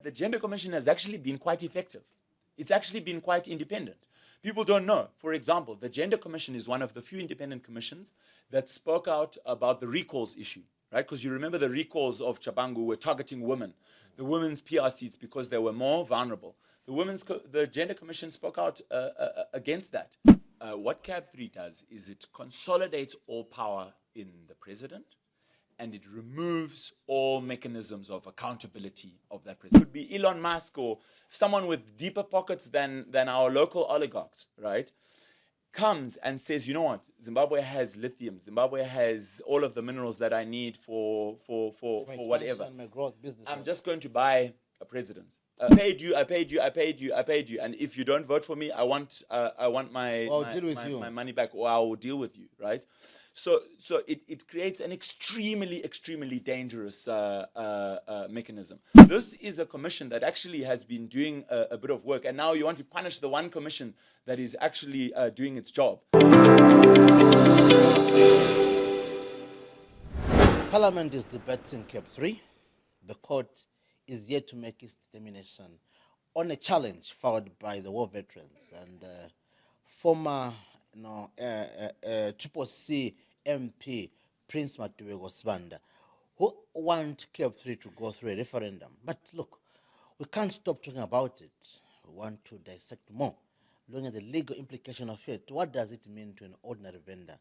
the Gender Commission has actually been quite effective. It's actually been quite independent. People don't know. For example, the Gender Commission is one of the few independent commissions that spoke out about the recalls issue, right? Because you remember the recalls of Chabangu were targeting women, the women's PR seats, because they were more vulnerable. The Gender Commission spoke out against that. What CAB3 does is it consolidates all power in the president, and it removes all mechanisms of accountability of that president. It could be Elon Musk or someone with deeper pockets than our local oligarchs, right? Comes and says, you know what, Zimbabwe has lithium, Zimbabwe has all of the minerals that I need for whatever. I'm just going to buy a president's. I paid you, and if you don't vote for me, I want my money back, or I will deal with you, right? So it creates an extremely dangerous mechanism. This is a commission that actually has been doing a bit of work, and now you want to punish the one commission that is actually doing its job. Parliament is debating CAB3. The court is yet to make its determination on a challenge filed by the war veterans and former Triple C MP Prince Matubego Sibanda, who want CAB3 to go through a referendum. But look, we can't stop talking about it. We want to dissect more, looking at the legal implication of it. What does it mean to an ordinary vendor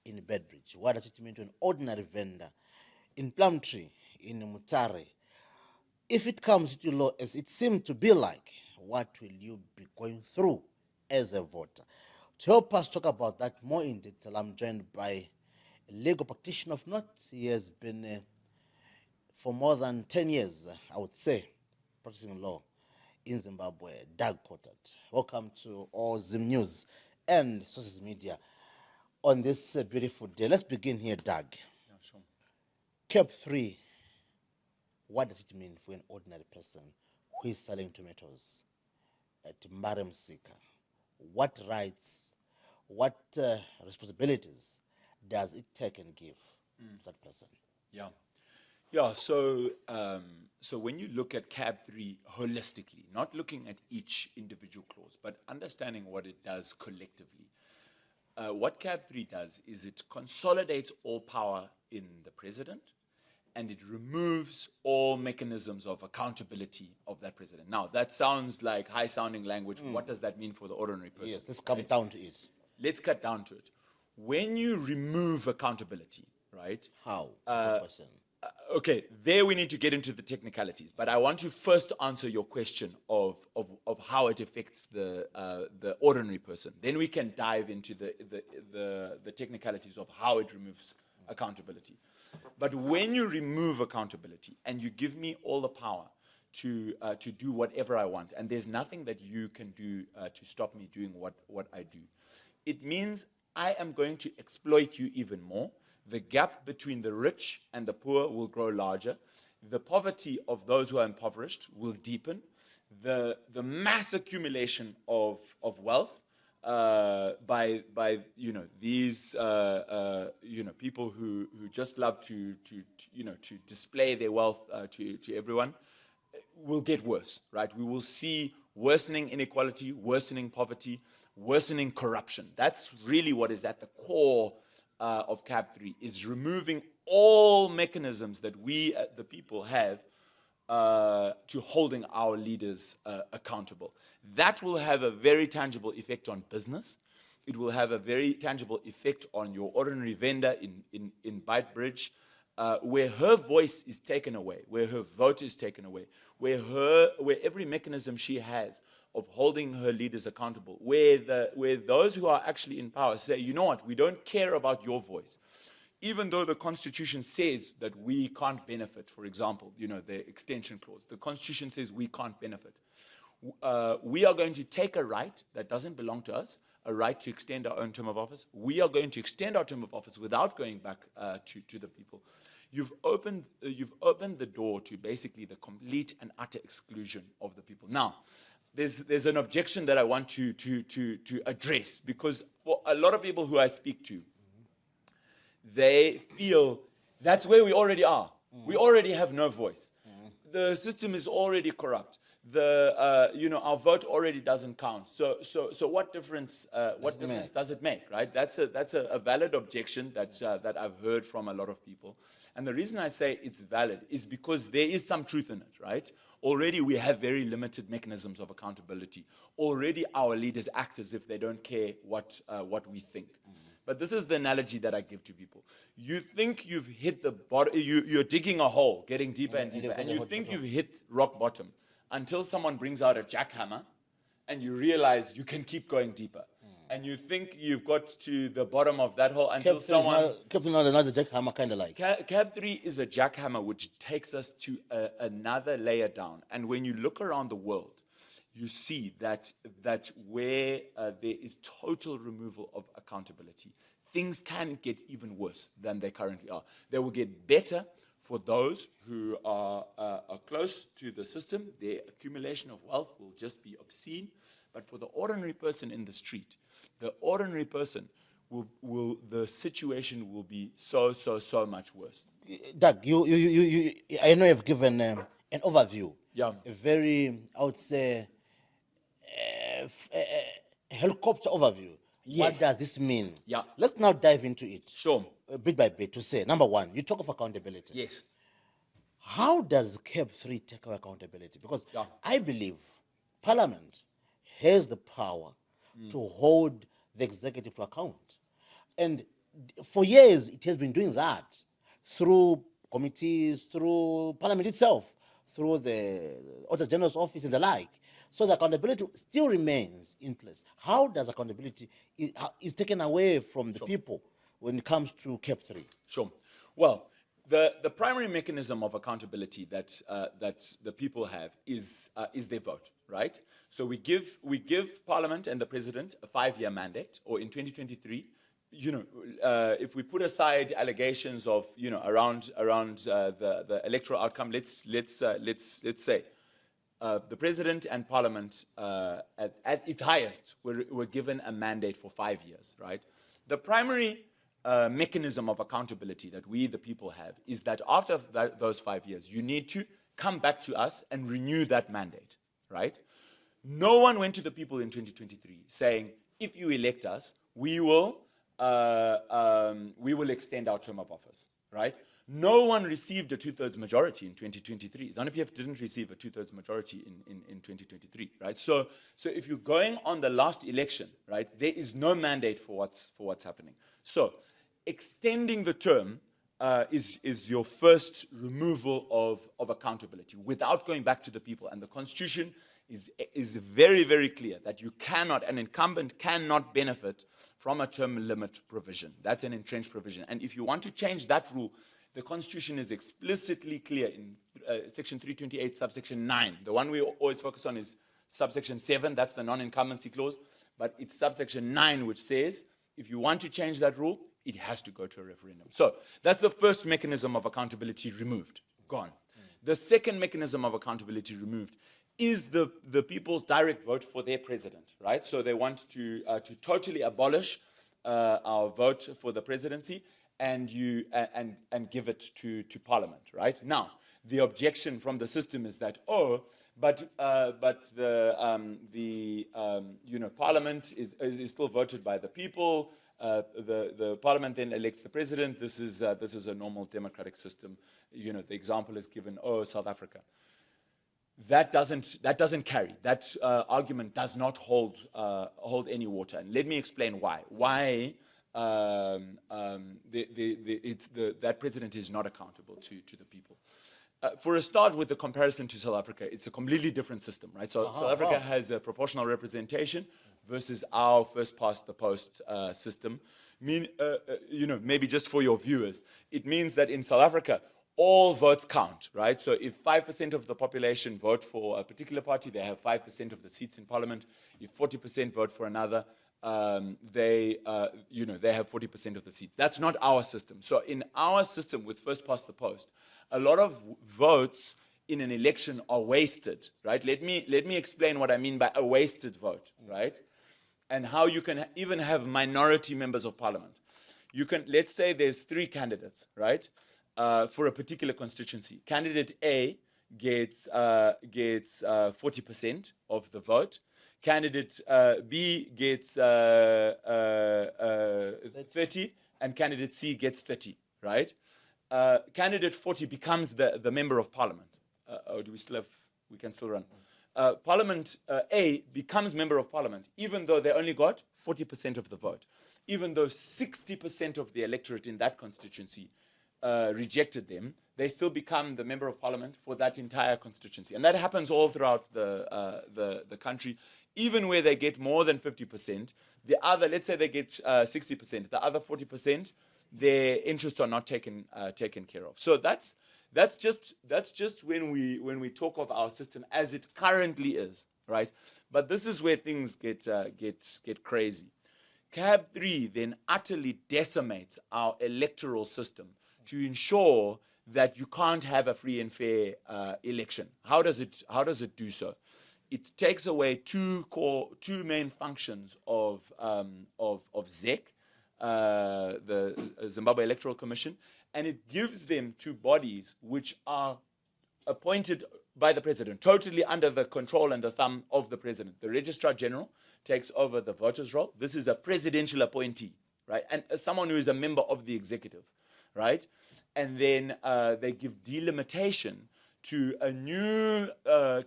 in Bedbridge? What does it mean to an ordinary vendor in Plumtree, in Mutare? If it comes to law, as it seems to be like, what will you be going through as a voter? To help us talk about that more in detail, I'm joined by a legal practitioner of note. He has been, for more than 10 years, I would say, practicing law in Zimbabwe, Doug Coltard. Welcome to all Zim News and social media on this beautiful day. Let's begin here, Doug. Yeah, sure. CAB3, what does it mean for an ordinary person who is selling tomatoes at Maremsika? What rights, what responsibilities does it take and give to that person? Yeah. So when you look at CAB3 holistically, not looking at each individual clause, but understanding what it does collectively, what CAB3 does is it consolidates all power in the president, and it removes all mechanisms of accountability of that president. Now, that sounds like high-sounding language. What does that mean for the ordinary person? Yes, let's come down to it. Let's cut down to it. When you remove accountability, right? How? That's the question. Okay, there we need to get into the technicalities, but I want to first answer your question of how it affects the ordinary person. Then we can dive into the technicalities of how it removes accountability. But when you remove accountability and you give me all the power to do whatever I want, and there's nothing that you can do to stop me doing what I do, it means I am going to exploit you even more. The gap between the rich and the poor will grow larger. The poverty of those who are impoverished will deepen. The mass accumulation of wealth by these people who just love to display their wealth to everyone will get worse, right? We will see worsening inequality, worsening poverty, worsening corruption. That's really what is at the core of CAB3, is removing all mechanisms that we, the people, have to holding our leaders accountable. That will have a very tangible effect on business. It will have a very tangible effect on your ordinary vendor in Beitbridge, where her voice is taken away, where her vote is taken away, where every mechanism she has of holding her leaders accountable, where those who are actually in power say, you know what, we don't care about your voice. Even though the Constitution says that we can't benefit, for example, the extension clause, the Constitution says we can't benefit. We are going to take a right that doesn't belong to us, a right to extend our own term of office. We are going to extend our term of office without going back to the people. You've opened the door to basically the complete and utter exclusion of the people. Now, there's an objection that I want to address, because for a lot of people who I speak to, they feel that's where we already are. We already have no voice. the system is already corrupt. Our vote already doesn't count. So what difference? What difference does it make? Right? That's a valid objection that I've heard from a lot of people. And the reason I say it's valid is because there is some truth in it. Right? Already we have very limited mechanisms of accountability. Already our leaders act as if they don't care what we think. But this is the analogy that I give to people. You think you've hit the bottom, you're digging a hole, getting deeper and deeper, and you think you've hit rock bottom until someone brings out a jackhammer and you realize you can keep going deeper. And you think you've got to the bottom of that hole until someone... another jackhammer, kind of like. CAB3 is a jackhammer which takes us to another layer down. And when you look around the world, you see that where there is total removal of accountability, things can get even worse than they currently are. They will get better for those who are close to the system. Their accumulation of wealth will just be obscene. But for the ordinary person in the street, the ordinary person the situation will be so much worse. Doug, I know you've given an overview. Yeah. A very, I would say, helicopter overview. Yes. What does this mean? Yeah. Let's now dive into it. Sure. Bit by bit to say, number one, you talk of accountability. Yes. How does CAB3 take our accountability? Because Yeah. I believe Parliament has the power to hold the executive to account. And for years, it has been doing that through committees, through Parliament itself, through the Auditor General's office and the like. So the accountability still remains in place. How does accountability is taken away from the people when it comes to CAB3? Sure. Well, the primary mechanism of accountability that the people have is their vote, right? So we give Parliament and the President a 5-year mandate, or in 2023, if we put aside allegations of around the electoral outcome, let's say the President and Parliament at its highest were given a mandate for 5 years, right? The primary mechanism of accountability that we, the people, have is that after those 5 years, you need to come back to us and renew that mandate, right? No one went to the people in 2023 saying, if you elect us, we will extend our term of office, right? No one received a 2/3 majority in 2023. ZANU-PF didn't receive a 2/3 majority in 2023, right? So if you're going on the last election, right, there is no mandate for what's happening. So extending the term is your first removal of accountability without going back to the people. And the Constitution is very, very clear that an incumbent cannot benefit from a term limit provision. That's an entrenched provision. And if you want to change that rule, the Constitution is explicitly clear in Section 328, subsection 9. The one we always focus on is subsection 7. That's the non-incumbency clause. But it's subsection 9 which says if you want to change that rule, it has to go to a referendum. So that's the first mechanism of accountability removed, gone. The second mechanism of accountability removed is the people's direct vote for their president, right? So they want to totally abolish our vote for the presidency and give it to Parliament, right? Now, the objection from the system is that, but Parliament is still voted by the people. The Parliament then elects the president. This is a normal democratic system. The example is given. South Africa. That doesn't carry. That argument does not hold any water. And let me explain why. Why that president is not accountable to the people. For a start, with the comparison to South Africa, it's a completely different system, right? So South Africa has a proportional representation versus our first-past-the-post system. Maybe just for your viewers, it means that in South Africa, all votes count, right? So if 5% of the population vote for a particular party, they have 5% of the seats in Parliament. If 40% vote for another, they have 40% of the seats. That's not our system. So in our system with first past the post, a lot of votes in an election are wasted, right? Let me explain what I mean by a wasted vote, right? And how you can even have minority members of Parliament. Let's say there's 3 candidates, right? For a particular constituency. Candidate A gets 40% of the vote. Candidate B gets 30, and candidate C gets 30, right? Candidate 40 becomes the member of parliament. Or do we still have, we can still run. Parliament A becomes member of parliament, even though they only got 40% of the vote, even though 60% of the electorate in that constituency rejected them, they still become the member of parliament for that entire constituency. And that happens all throughout the country, even where they get more than 50%. The other, let's say they get 60%, the other 40%, their interests are not taken care of. So that's just when we talk of our system as it currently is, right? But this is where things get crazy. CAB3 then utterly decimates our electoral system to ensure that you can't have a free and fair election. How does it do so? It takes away two main functions of ZEC, the Zimbabwe Electoral Commission, and it gives them to bodies which are appointed by the president, totally under the control and the thumb of the president. The Registrar General takes over the voters' roll. This is a presidential appointee, right? And someone who is a member of the executive, right? And then they give delimitation to a new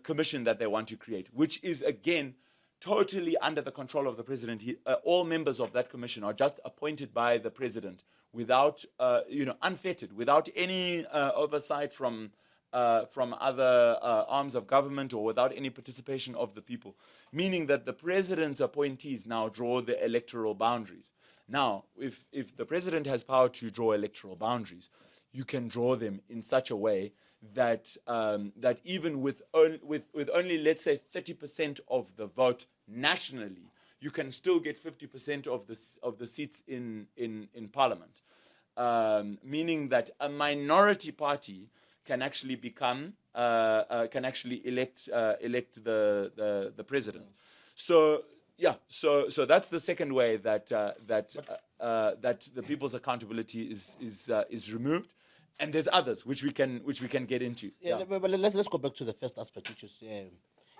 commission that they want to create, which is, again, totally under the control of the president. All members of that commission are just appointed by the president without, unfettered, without any oversight from other arms of government or without any participation of the people, meaning that the president's appointees now draw the electoral boundaries. Now, if the president has power to draw electoral boundaries, you can draw them in such a way that that even with only, let's say, 30% of the vote nationally, you can still get 50% of the seats in parliament, meaning that a minority party can actually become elect the president. So yeah, so that's the second way that the people's accountability is removed. And there's others which we can get into. Yeah. But let's go back to the first aspect, which is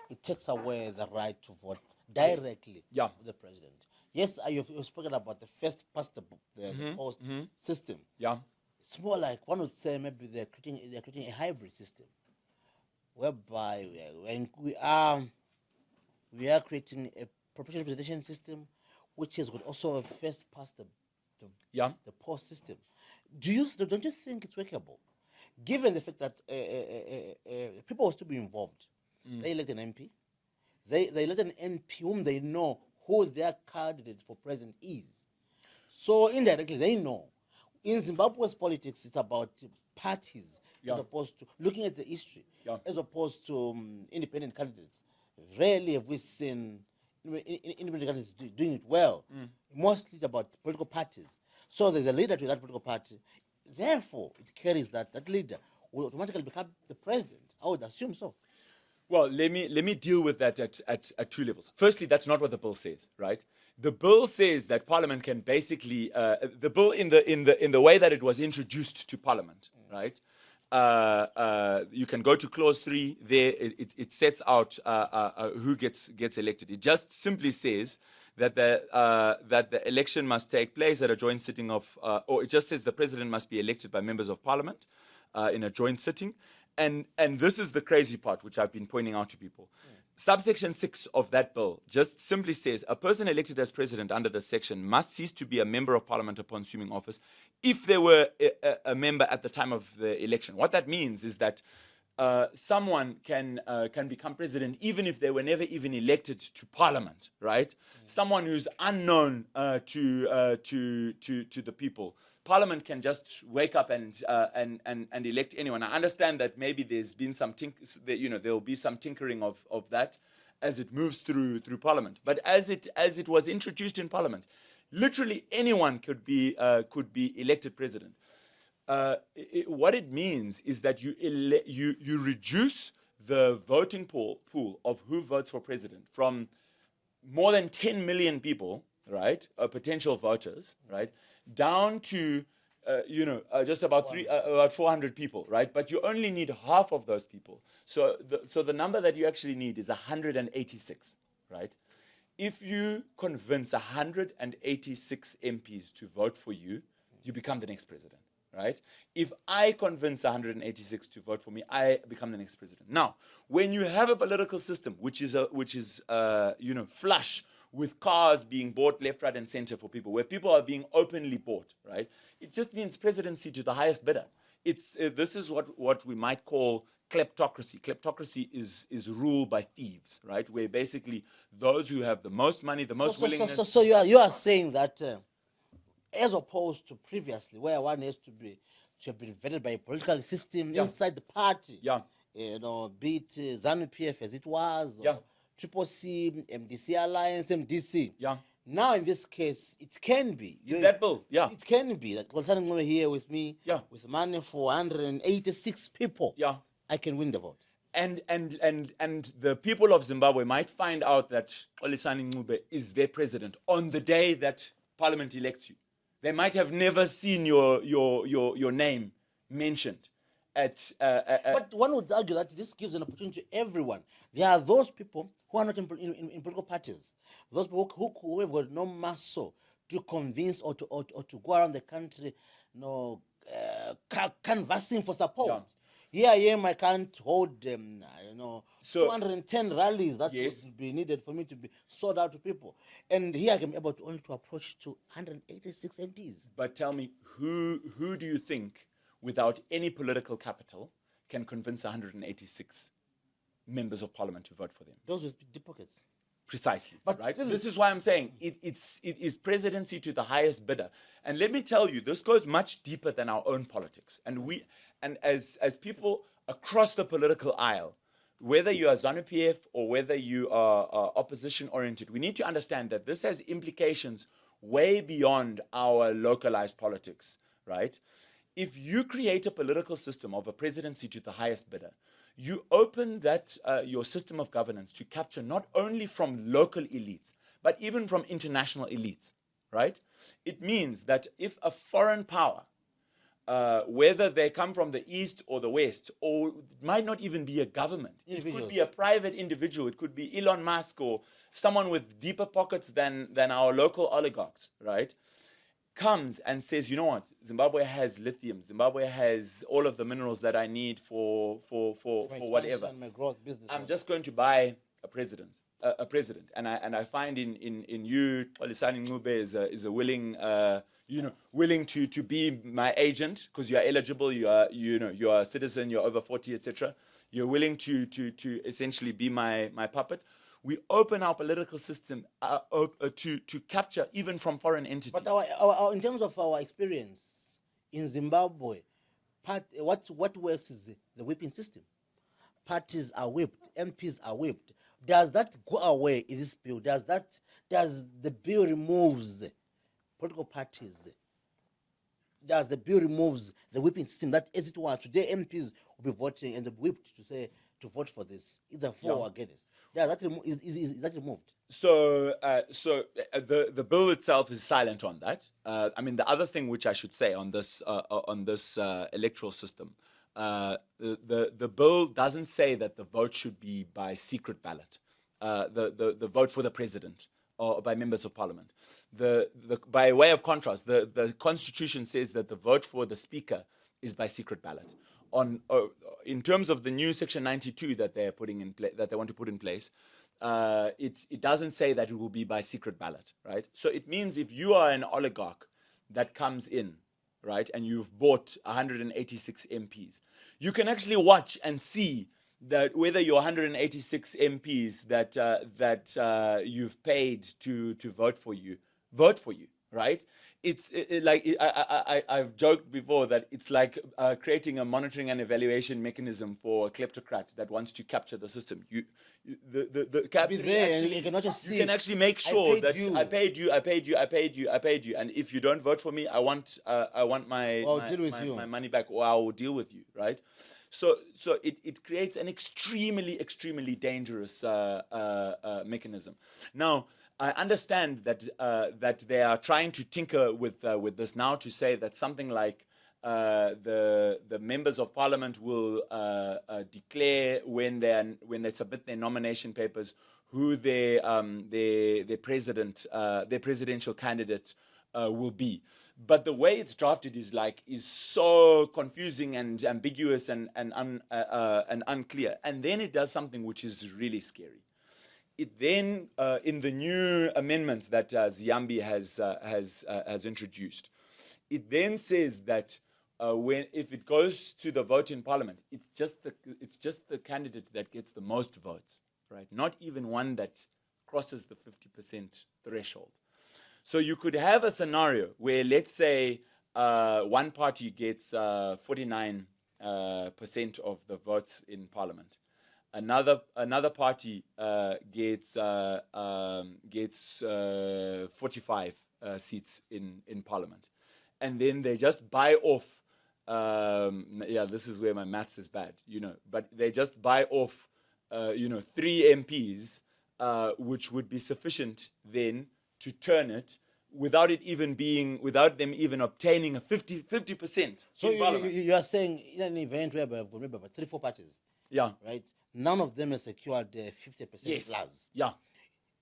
it takes away the right to vote directly with the president. Yes, you've spoken about the first past the post system. Yeah, it's more like one would say maybe they're creating a hybrid system, whereby we are creating a proportional representation system, which has got also a first past the post system. Don't you think it's workable, given the fact that people will still be involved? They elect an MP. They elect an MP whom they know who their candidate for president is. So indirectly, they know. In Zimbabwe's politics, it's about parties as opposed to looking at the history, as opposed to independent candidates. Rarely have we seen independent candidates doing it well. Mostly it's about political parties. So there's a leader to that political party. Therefore, it carries that leader will automatically become the president. I would assume so. Well, let me deal with that at two levels. Firstly, that's not what the bill says, right? The bill says that Parliament can basically the bill in the way that it was introduced to Parliament, right? You can go to clause 3 there. It sets out who gets elected. It just simply says that the election must take place at a joint sitting of, or it just says the president must be elected by members of parliament in a joint sitting. And this is the crazy part, which I've been pointing out to people. Subsection 6 of that bill just simply says a person elected as president under this section must cease to be a member of parliament upon assuming office if they were a member at the time of the election. What that means is that someone can become president even if they were never even elected to parliament, right? Someone who's unknown to the people. Parliament can just wake up and elect anyone. I understand that maybe there's been some there will be some tinkering of that as it moves through Parliament. But as it was introduced in Parliament, literally anyone could be elected president. What it means is that you reduce the voting pool of who votes for president from more than 10 million people, right, potential voters, right, down to just about about 400 people, right? But you only need half of those people. So the number that you actually need is 186, right? If you convince 186 MPs to vote for you, you become the next president, right? If I convince 186 to vote for me, I become the next president. Now, when you have a political system which is flush with cars being bought left, right, and center for people, where people are being openly bought, right? It just means presidency to the highest bidder. This is what we might call kleptocracy. Kleptocracy is rule by thieves, right? Where basically those who have the most money, the most willingness. So you are saying that, as opposed to previously, where one has to have been vetted by a political system inside the party. Yeah. Be it ZANU-PF as it was, or Triple C, MDC Alliance, MDC. Yeah. Now, in this case, it can be. That bill, yeah. It can be that Coltard over here with me, Yeah. with money for 186 people. Yeah. I can win the vote. And the people of Zimbabwe might find out that Olisani Ncube is their president on the day that Parliament elects you. They might have never seen your name mentioned. But one would argue that this gives an opportunity to everyone. There are those people who are not in political parties, those people who have got no muscle to convince or to go around the country, canvassing for support. Yeah. Here I am, I can't hold 210 rallies that Yes. would be needed for me to be sold out to people. And here I am able to only to approach to 186 MPs. But tell me, who do you think, without any political capital, can convince 186 members of parliament to vote for them? Those with deep pockets. Precisely, But right? still- This is why I'm saying it is presidency to the highest bidder. And let me tell you, this goes much deeper than our own politics. And as people across the political aisle, whether you are ZANU-PF or whether you are opposition-oriented, we need to understand that this has implications way beyond our localized politics, right? If you create a political system of a presidency to the highest bidder, you open that your system of governance to capture not only from local elites, but even from international elites, right? It means that if a foreign power, whether they come from the east or the west, or it might not even be a government, it could be a private individual, it could be Elon Musk or someone with deeper pockets than our local oligarchs, right? Comes and says, you know what, Zimbabwe has lithium, Zimbabwe has all of the minerals that I need for whatever. My growth business. I'm just going to buy a president. And I find in you, Olisani Ncube is a willing, willing to be my agent because you are eligible, you are a citizen, you're over 40, etc. You're willing to essentially be my puppet. We open our political system to capture even from foreign entities. But our in terms of our experience in Zimbabwe, what works is the whipping system. Parties are whipped, MPs are whipped. Does that go away in this bill? Does the bill removes political parties? Does the bill removes the whipping system that, as it were, today MPs will be voting and they'll be whipped to vote for this, either for or against? Yeah, is that removed? So the bill itself is silent on that. I mean, the other thing which I should say on this electoral system, the bill doesn't say that the vote should be by secret ballot. The vote for the president or by members of parliament. By way of contrast, the Constitution says that the vote for the speaker is by secret ballot. In terms of the new Section 92 that they're putting in that they want to put in place, it doesn't say that it will be by secret ballot, right? So it means if you are an oligarch that comes in, right, and you've bought 186 MPs, you can actually watch and see that whether your 186 MPs that you've paid to vote for you, right? I've joked before that it's like creating a monitoring and evaluation mechanism for a kleptocrat that wants to capture the system. The CAB3 can actually make sure that I paid you, and if you don't vote for me, I want my money back, or I will deal with you, right? So it creates an extremely dangerous mechanism. Now, I understand that they are trying to tinker with this now to say that something like the members of parliament will declare when they submit their nomination papers who their presidential candidate will be. But the way it's drafted is so confusing and ambiguous and unclear. And then it does something which is really scary. It then, in the new amendments that Ziyambi has introduced, it then says that if it goes to the vote in parliament, it's just the candidate that gets the most votes, right? Not even one that crosses the 50% threshold. So you could have a scenario where, let's say, one party gets 49% of the votes in parliament. Another party gets 45 seats in parliament, and then they just buy off. This is where my maths is bad, But they just buy off, 3 MPs, which would be sufficient then to turn it without them even obtaining a 50%. So you are saying in an event where we have about 3-4 parties, yeah, right? None of them has secured 50% yes, plus. yeah.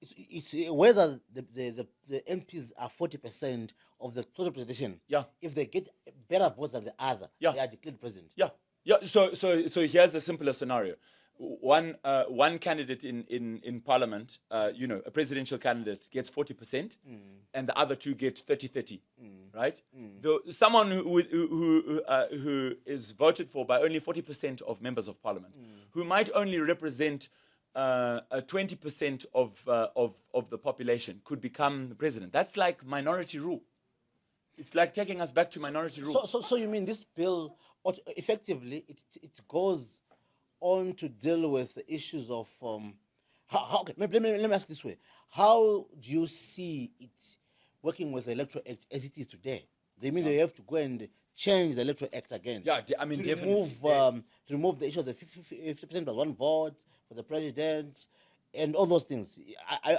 It's whether the MPs are 40% of the total representation. Yeah. If they get better votes than the other, yeah, they are declared president. Yeah. Yeah. So here's a simpler scenario. One candidate in parliament, a presidential candidate gets 40%, and the other two get 30-30, right? Someone who is voted for by only 40% of members of parliament, who might only represent 20% of the population, could become the president. That's like minority rule. It's like taking us back to minority rule. So you mean this bill, effectively, it goes on to deal with the issues of okay, let me ask this way: how do you see it working with the Electoral Act as it is today? They mean they have to go and change the Electoral Act again. Yeah, I mean, to definitely remove the issue of the 50% plus one vote for the president and all those things.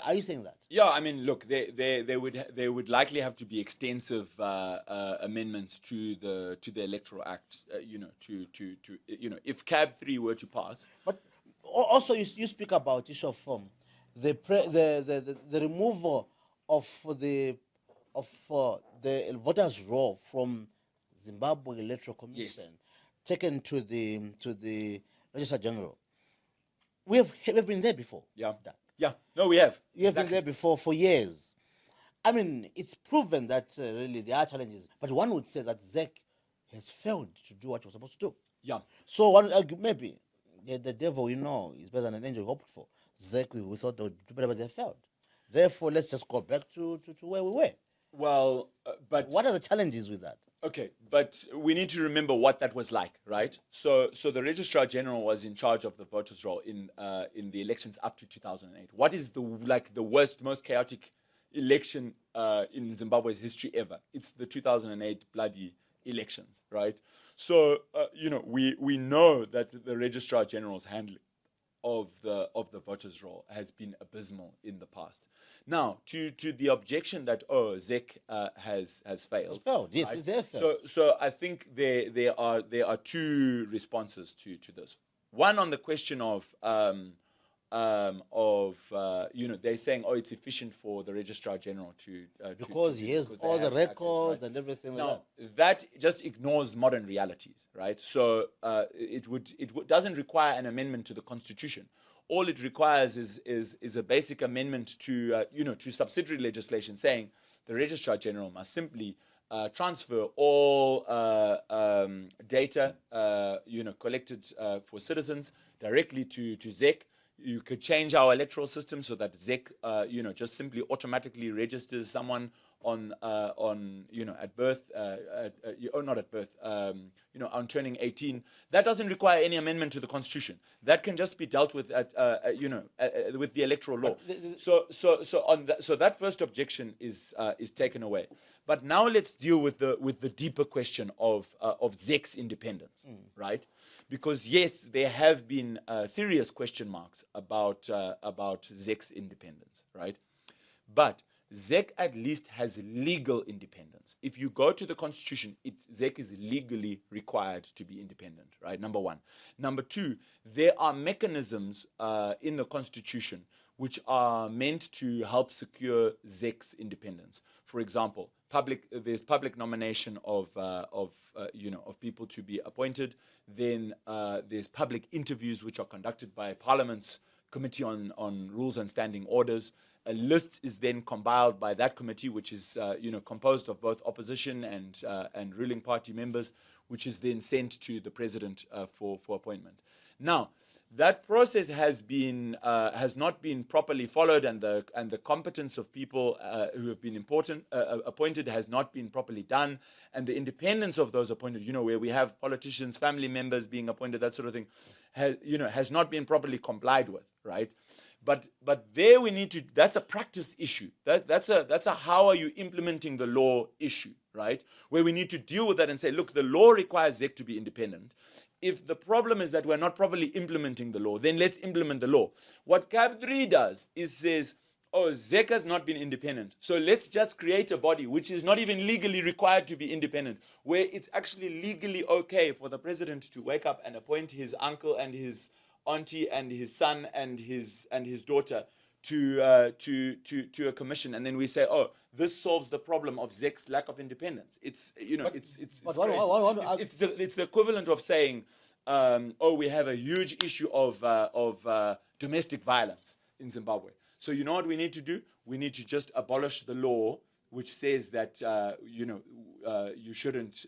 Are you saying that? Yeah, I mean, look, there would likely have to be extensive amendments to the Electoral Act, if CAB3 were to pass. But also, you speak about issue of the removal of the voters' roll from Zimbabwe Electoral Commission, taken to the Registrar General. We've been there before. Yeah. Yeah. No, we have. We have been there before for years. I mean, it's proven that really there are challenges. But one would say that ZEC has failed to do what it was supposed to do. Yeah. So one maybe the devil is better than an angel hoped for. ZEC, we thought they would do better, but they failed. Therefore, let's just go back to where we were. Well, but what are the challenges with that? Okay, but we need to remember what that was like, right? So the Registrar General was in charge of the voters' roll in the elections up to 2008. What is the worst, most chaotic election in Zimbabwe's history ever? It's the 2008 bloody elections, right? So we know that the Registrar General's handling of the voters' roll has been abysmal in the past. Now, to the objection that ZEC has failed. It's failed. Yes, right? It's there failed. So I think there are two responses to this. One on the question of they're saying it's efficient for the Registrar General because he has all the records and everything like that. That just ignores modern realities, right? So it doesn't require an amendment to the Constitution. All it requires is a basic amendment to subsidiary legislation saying the Registrar General must simply transfer all data collected for citizens directly to ZEC. You could change our electoral system so that ZEC just simply automatically registers someone at birth, not at birth, on turning 18, that doesn't require any amendment to the Constitution. That can just be dealt with with the electoral law. So that first objection is taken away. But now let's deal with the deeper question of ZEC's independence, right? Because yes, there have been serious question marks about ZEC's independence, right? But ZEC at least has legal independence. If you go to the Constitution, ZEC is legally required to be independent, right? Number one. Number two, there are mechanisms in the Constitution which are meant to help secure ZEC's independence. For example, there's public nomination of people to be appointed. Then there's public interviews which are conducted by Parliament's Committee on Rules and Standing Orders. A list is then compiled by that committee, which is composed of both opposition and ruling party members, which is then sent to the president for appointment. Now, that process has not been properly followed, and the competence of people who have been appointed has not been properly done, and the independence of those appointed, where we have politicians, family members being appointed, that sort of thing, has not been properly complied with, right? But there we need to. That's a practice issue. That's a how are you implementing the law issue, right? Where we need to deal with that and say, look, the law requires ZEC to be independent. If the problem is that we're not properly implementing the law, then let's implement the law. What CAB3 does is says, oh, ZEC has not been independent, so let's just create a body which is not even legally required to be independent, where it's actually legally okay for the president to wake up and appoint his uncle and his auntie and his son and his daughter to a commission, and then we say, oh, this solves the problem of ZEC's lack of independence. It's the equivalent of saying, oh, we have a huge issue of domestic violence in Zimbabwe. So you know what we need to do? We need to just abolish the law which says that you shouldn't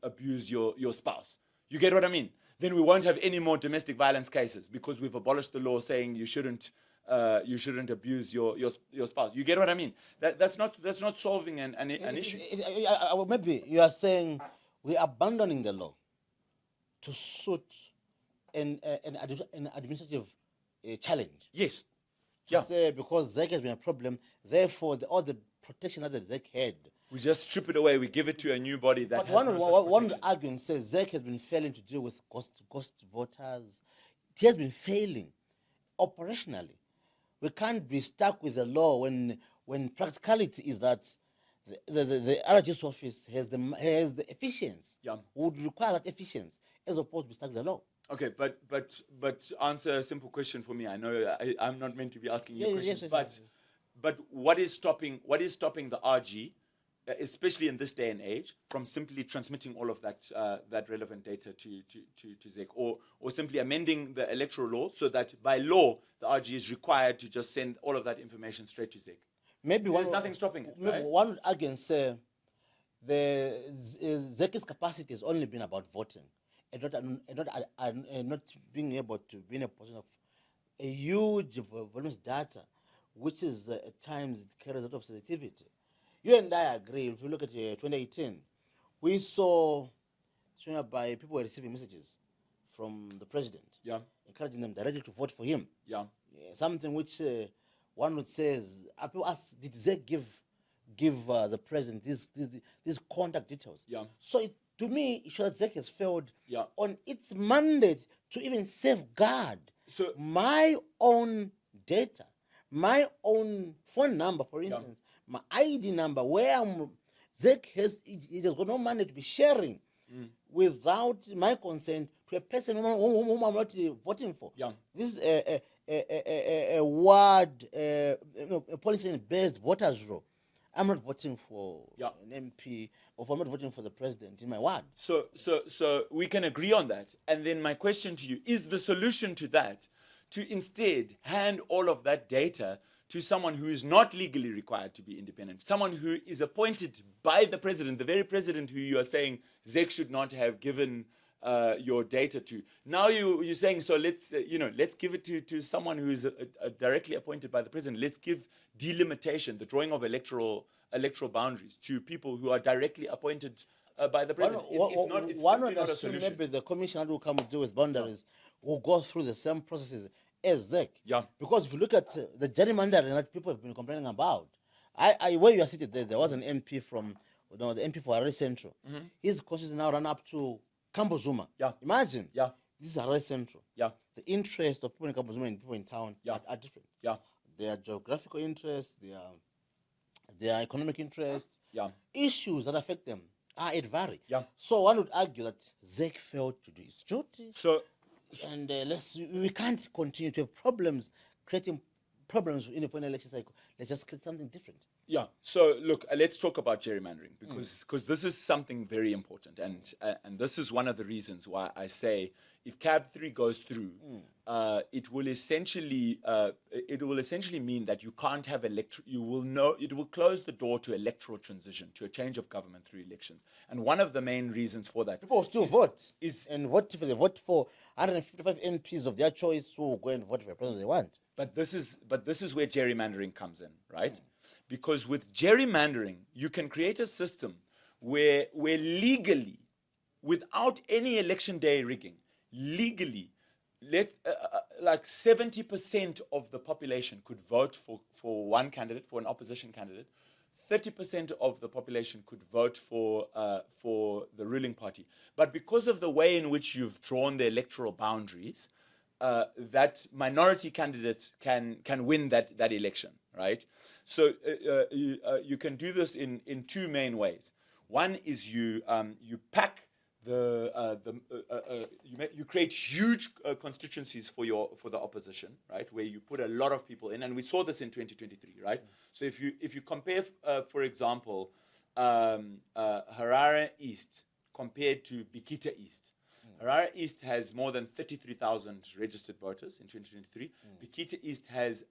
abuse your spouse. You get what I mean? Then we won't have any more domestic violence cases because we've abolished the law saying you shouldn't abuse your spouse. You get what I mean? That's not solving an issue. Maybe you are saying we're abandoning the law to suit an administrative challenge. Yes. To say because ZEC has been a problem, therefore all the protection that the ZEC had, we just strip it away. We give it to a new body that but has one argument says ZEC has been failing to deal with ghost voters. It has been failing operationally. We can't be stuck with the law when practicality is that the RG's office has the efficiency. Yeah. Would require that efficiency as opposed to be stuck with the law. Okay, but answer a simple question for me. I know I'm not meant to be asking you questions, but what is stopping the RG, especially in this day and age, from simply transmitting all of that relevant data to ZEC, or simply amending the electoral law so that by law the RG is required to just send all of that information straight to ZEC? Maybe there's nothing stopping it. Maybe right? one would again say the ZEC's capacity has only been about voting, and not being able to be in a position of a huge volume of data, which is at times it carries a lot of sensitivity. You and I agree. If you look at 2018, we saw by people were receiving messages from the president, encouraging them directly to vote for him. Something which one would say is, people ask, did ZEC give the president these contact details? So to me, it shows that ZEC has failed on its mandate to even safeguard my own data, my own phone number, for instance, my ID number, where ZEC has got no mandate to be sharing without my consent to a person whom I'm not voting for. This is a word, a policy-based voters' role. I'm not voting for an MP, or I'm not voting for the president in my ward. So we can agree on that. And then my question to you, is the solution to that to instead hand all of that data to someone who is not legally required to be independent, someone who is appointed by the president, the very president who you are saying ZEC should not have given your data to. Now you're saying, so let's let's give it to someone who is directly appointed by the president. Let's give delimitation, the drawing of electoral boundaries, to people who are directly appointed by the president. It's one simply would not a assume solution. maybe the commission that will come to do with boundaries will go through the same processes as ZEC. Yeah. Because if you look at the gerrymandering that people have been complaining about, where you are seated there was an MP from, the MP for Harare Central. His constituency now run up to Kambuzuma. Yeah. Imagine. Yeah. This is Harare Central. Yeah. The interest of people in Kambuzuma and people in town are different. Yeah. Their geographical interests, their economic interests, issues that affect them it vary. Yeah. So one would argue that ZEC failed to do its duty. So And we can't continue to have problems, creating problems in an election cycle. Let's just create something different. Yeah. So look, let's talk about gerrymandering, because this is something very important, and this is one of the reasons why I say if CAB3 goes through, it will essentially mean that you can't have it will close the door to electoral transition, to a change of government through elections, and one of the main reasons for that People will still vote and vote if they vote for 155 MPs of their choice who will go and vote for the president they want. But this is where gerrymandering comes in, right? Because with gerrymandering, you can create a system where legally, without any election day rigging, legally, like 70% of the population could vote for one candidate, for an opposition candidate. 30% of the population could vote for the ruling party. But because of the way in which you've drawn the electoral boundaries, that minority candidate can win that election, right? So you can do this in two main ways. One is you pack you create huge constituencies for the opposition, right? Where you put a lot of people in, and we saw this in 2023, right? So if you compare, for example, Harare East compared to Bikita East. Harare East has more than 33,000 registered voters in 2023. Bikita East has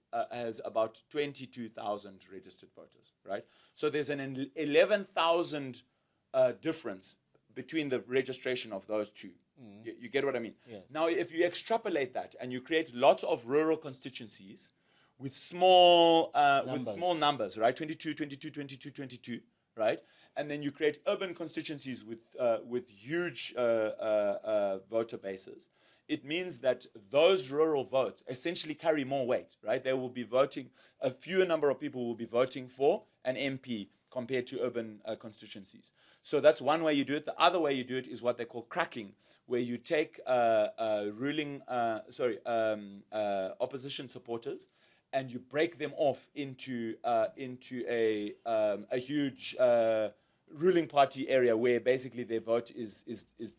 about 22,000 registered voters, right? So there's an 11,000 difference between the registration of those two. You get what I mean? Yes. Now, if you extrapolate that and you create lots of rural constituencies with small numbers, right? 22, 22, 22, 22, right? And then you create urban constituencies with huge voter bases. It means that those rural votes essentially carry more weight, right? They will be voting, a fewer number of people will be voting for an MP compared to urban constituencies. So that's one way you do it. The other way you do it is what they call cracking, where you take opposition supporters and you break them off into a huge ruling party area where basically their vote is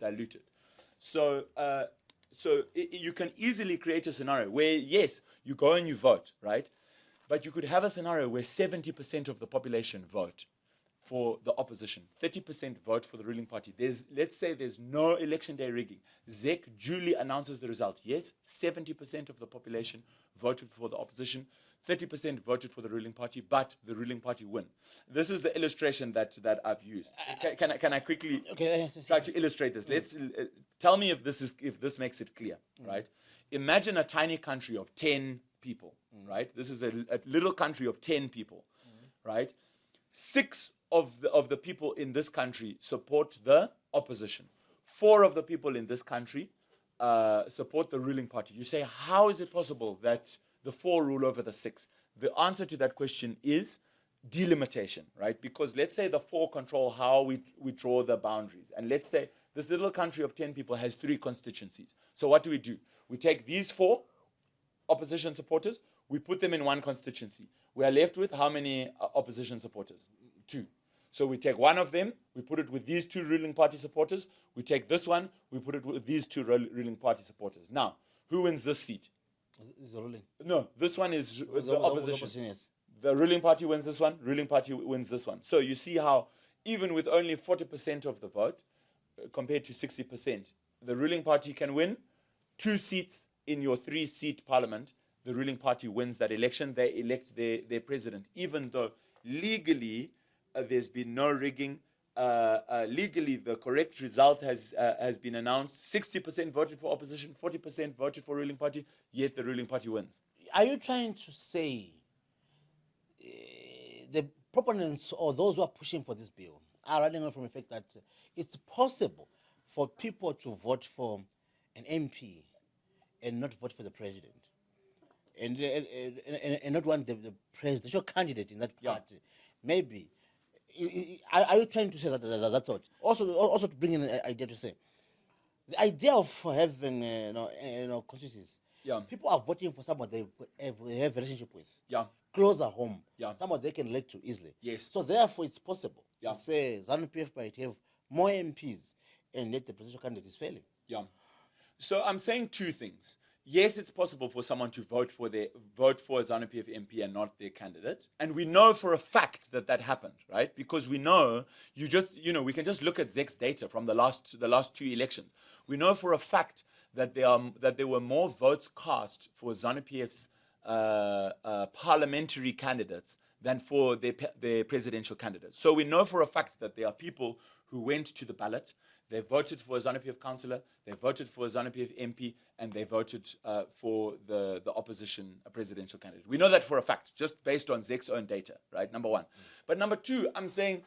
diluted. So you can easily create a scenario where, yes, you go and you vote, right? But you could have a scenario where 70% of the population vote for the opposition, 30% vote for the ruling party. Let's say there's no election day rigging. ZEC duly announces the result. Yes, 70% of the population voted for the opposition, 30% voted for the ruling party, but the ruling party win. This is the illustration that I've used. Can I quickly try to illustrate this? Let's tell me if this makes it clear, right? Imagine a tiny country of 10 people, right? This is a little country of 10 people, right? 6 of the people in this country support the opposition. 4 of the people in this country support the ruling party. You say, how is it possible that the 4 rule over the 6? The answer to that question is delimitation, right? Because let's say the 4 control how we draw the boundaries. And let's say this little country of 10 people has 3 constituencies. So what do? We take these 4 opposition supporters, we put them in one constituency. We are left with how many opposition supporters? 2. So we take one of them, we put it with these 2 ruling party supporters. We take this one, we put it with these 2 ruling party supporters. Now, who wins this seat? Is the ruling? No, this one is the opposition. Yes. The ruling party wins this one, ruling party wins this one. So you see how even with only 40% of the vote, compared to 60%, the ruling party can win 2 seats in your 3-seat parliament. The ruling party wins that election. They elect their president, even though legally there's been no rigging. legally the correct result has been announced. 60% voted for opposition, 40% voted for ruling party, yet the ruling party wins. Are you trying to say the proponents or those who are pushing for this bill are running away from the fact that it's possible for people to vote for an MP and not vote for the president, and not want the presidential candidate in that party? Maybe. Are you trying to say that thought? Also to bring in an idea to say, the idea of having constituencies. Yeah. People are voting for someone they have a relationship with. Yeah. Closer home. Yeah. Someone they can relate to easily. Yes. So therefore, it's possible Yeah. to say ZANU-PF might have more MPs and yet the presidential candidate is failing. Yeah. So I'm saying two things. Yes, it's possible for someone to vote for a ZANU-PF MP and not their candidate, and we know for a fact that happened, right? Because we know we can just look at ZEC's data from the last two elections. We know for a fact that there were more votes cast for ZANU-PF's parliamentary candidates than for their presidential candidates. So we know for a fact that there are people who went to the ballot, they voted for a ZANU-PF councillor, they voted for a ZANU-PF MP, and they voted for the opposition presidential candidate. We know that for a fact, just based on ZEC's own data, right? Number one. But number two, I'm saying,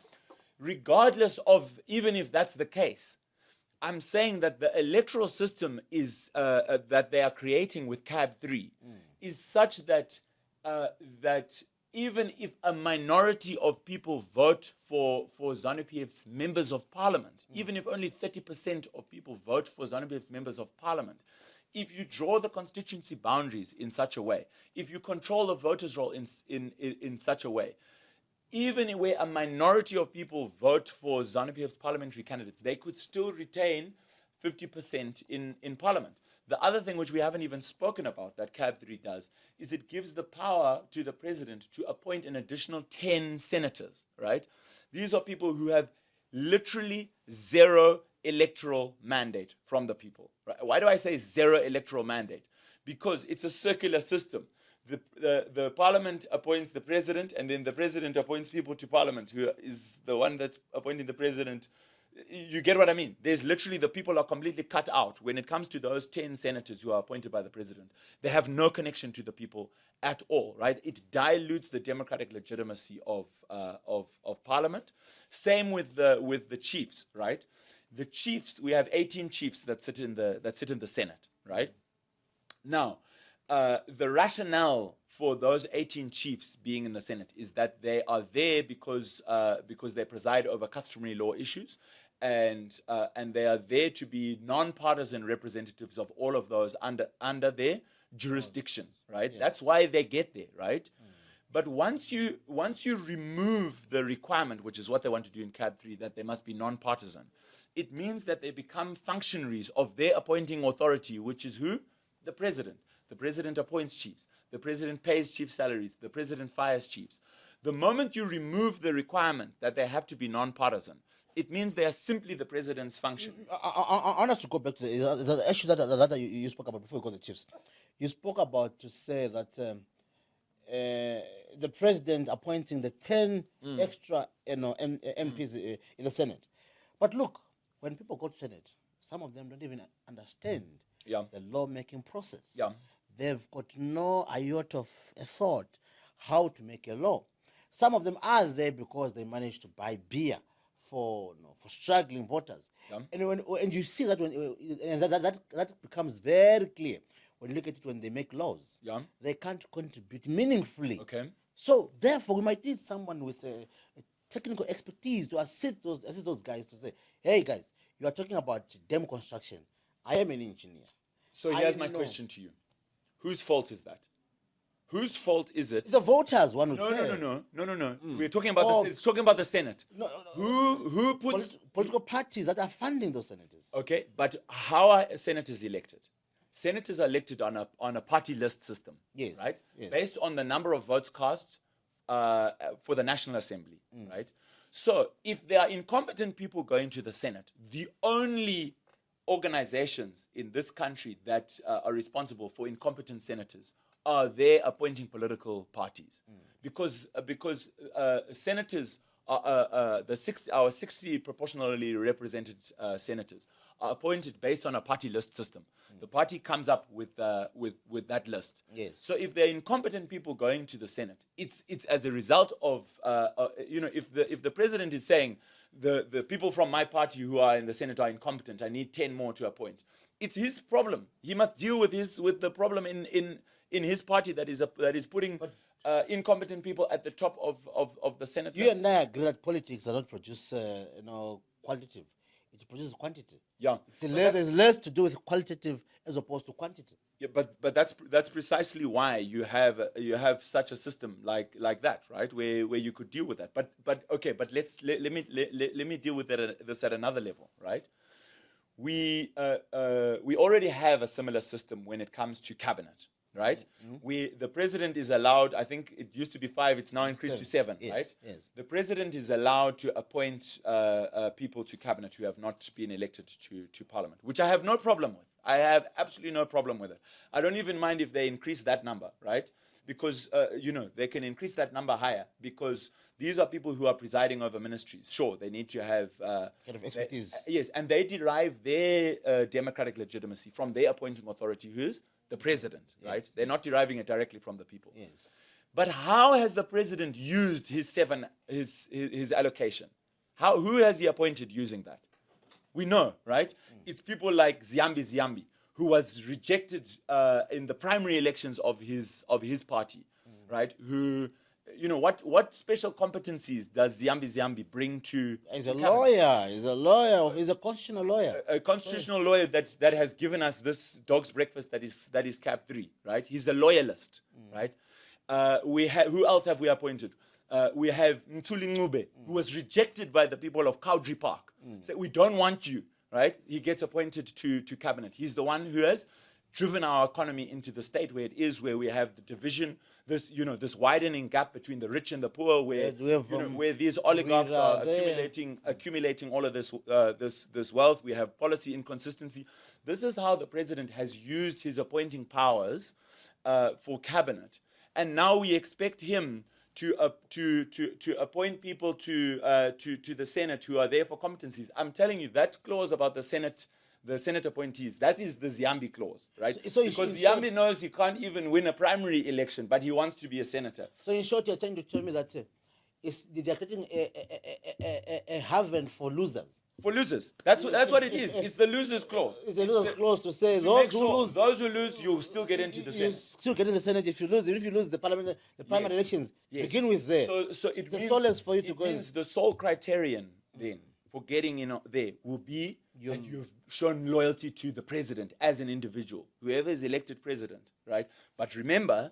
regardless of, even if that's the case, I'm saying that the electoral system is that they are creating with CAB3 is such that that even if a minority of people vote for ZANU-PF's members of parliament, even if only 30% of people vote for ZANU-PF's members of parliament, if you draw the constituency boundaries in such a way, if you control the voters' roll in such a way, even where a minority of people vote for ZANU-PF's parliamentary candidates, they could still retain 50% in parliament. The other thing which we haven't even spoken about that CAB3 does is it gives the power to the president to appoint an additional 10 senators, right? These are people who have literally zero electoral mandate from the people. Right? Why do I say zero electoral mandate? Because it's a circular system. The parliament appoints the president, and then the president appoints people to parliament, who is the one that's appointing the president. You get what I mean? There's literally, the people are completely cut out when it comes to those 10 senators who are appointed by the president. They have no connection to the people at all, right? It dilutes the democratic legitimacy of parliament. Same with the chiefs, right? The chiefs, we have 18 chiefs that sit in the Senate, right? Now, the rationale for those 18 chiefs being in the Senate is that they are there because they preside over customary law issues, and they are there to be non-partisan representatives of all of those under their jurisdiction, right? That's why they get there, right? But once you remove the requirement, which is what they want to do in CAB3, that they must be non-partisan, it means that they become functionaries of their appointing authority, which is who? The president. The president appoints chiefs. The president pays chief salaries. The president fires chiefs. The moment you remove the requirement that they have to be non-partisan, it means they are simply the president's function. I want us to go back to the issue that you spoke about before we go to the chiefs. You spoke about to say that the president appointing the 10 extra MPs in the Senate. But look, when people go to Senate, some of them don't even understand the lawmaking process. They've got no iota of a thought how to make a law. Some of them are there because they managed to buy beer for struggling voters. And you see that that becomes very clear when you look at it when they make laws. They can't contribute meaningfully. Okay. So therefore, we might need someone with a technical expertise to assist those guys to say, hey guys, you are talking about dam construction. I am an engineer. So here's my question to you. Whose fault is that? Whose fault is it? It's the voters, one would say. No. We're talking about it's talking about the Senate. Who puts political parties that are funding those senators? Okay, but how are senators elected? Senators are elected on a party list system. Yes. Right? Yes. Based on the number of votes cast for the National Assembly. Right? So if there are incompetent people going to the Senate, the only organizations in this country that are responsible for incompetent senators are they appointing political parties, because senators our 60 proportionally represented senators are appointed based on a party list system. The party comes up with that list. Yes. So if they're incompetent people going to the Senate, it's as a result of if the president is saying the people from my party who are in the Senate are incompetent, I need 10 more to appoint. It's his problem. He must deal with the problem in his party that is putting incompetent people at the top of the Senate. You and I agree that politics does not produce, qualitative. It produces quantity. Yeah. There's less to do with qualitative as opposed to quantity. Yeah, but that's precisely why you have such a system like that, right? Where you could deal with that. But okay, but let me deal with this at another level, right? We already have a similar system when it comes to cabinet, right? The president is allowed, I think it used to be 5, it's now increased to 7, Yes, right? yes. The president is allowed to appoint people to cabinet who have not been elected to parliament, which I have no problem with. I have absolutely no problem with it. I don't even mind if they increase that number, right? Because, they can increase that number higher because these are people who are presiding over ministries. Sure, they need to have... Kind of expertise. Yes, and they derive their democratic legitimacy from their appointing authority, who is the president, right? They're not deriving it directly from the people. Yes. But how has the president used his allocation? Who has he appointed using that? We know, right? It's people like Ziambi, who was rejected in the primary elections of his party, right? Who, what special competencies does Ziambi bring to? He's a lawyer. He's a constitutional lawyer. A constitutional lawyer that has given us this dog's breakfast that is CAB3, right? He's a loyalist, right? Who else have we appointed? We have Mthuli Ncube, who was rejected by the people of CAB3 Park. Said, we don't want you, right? He gets appointed to cabinet. He's the one who has driven our economy into the state where it is, where we have the division, this widening gap between the rich and the poor, where where these oligarchs are accumulating all of this wealth. We have policy inconsistency. This is how the president has used his appointing powers for cabinet, and now we expect him to appoint people to the Senate who are there for competencies. I'm telling you, that clause about the Senate appointees, that is the Ziambi clause, right? So because Ziambi knows he can't even win a primary election, but he wants to be a senator. So in short, you're trying to tell me that they're creating a haven for losers. For losers. That's what it is. It's the losers clause. It's a loser's clause to say those who lose, you'll still get into the Senate. You still get in the Senate if you lose. Even if you lose the primary elections, begin with there. So it's a solace for you to go in. The sole criterion then for getting in there will be that you've shown loyalty to the president as an individual, whoever is elected president, right? But remember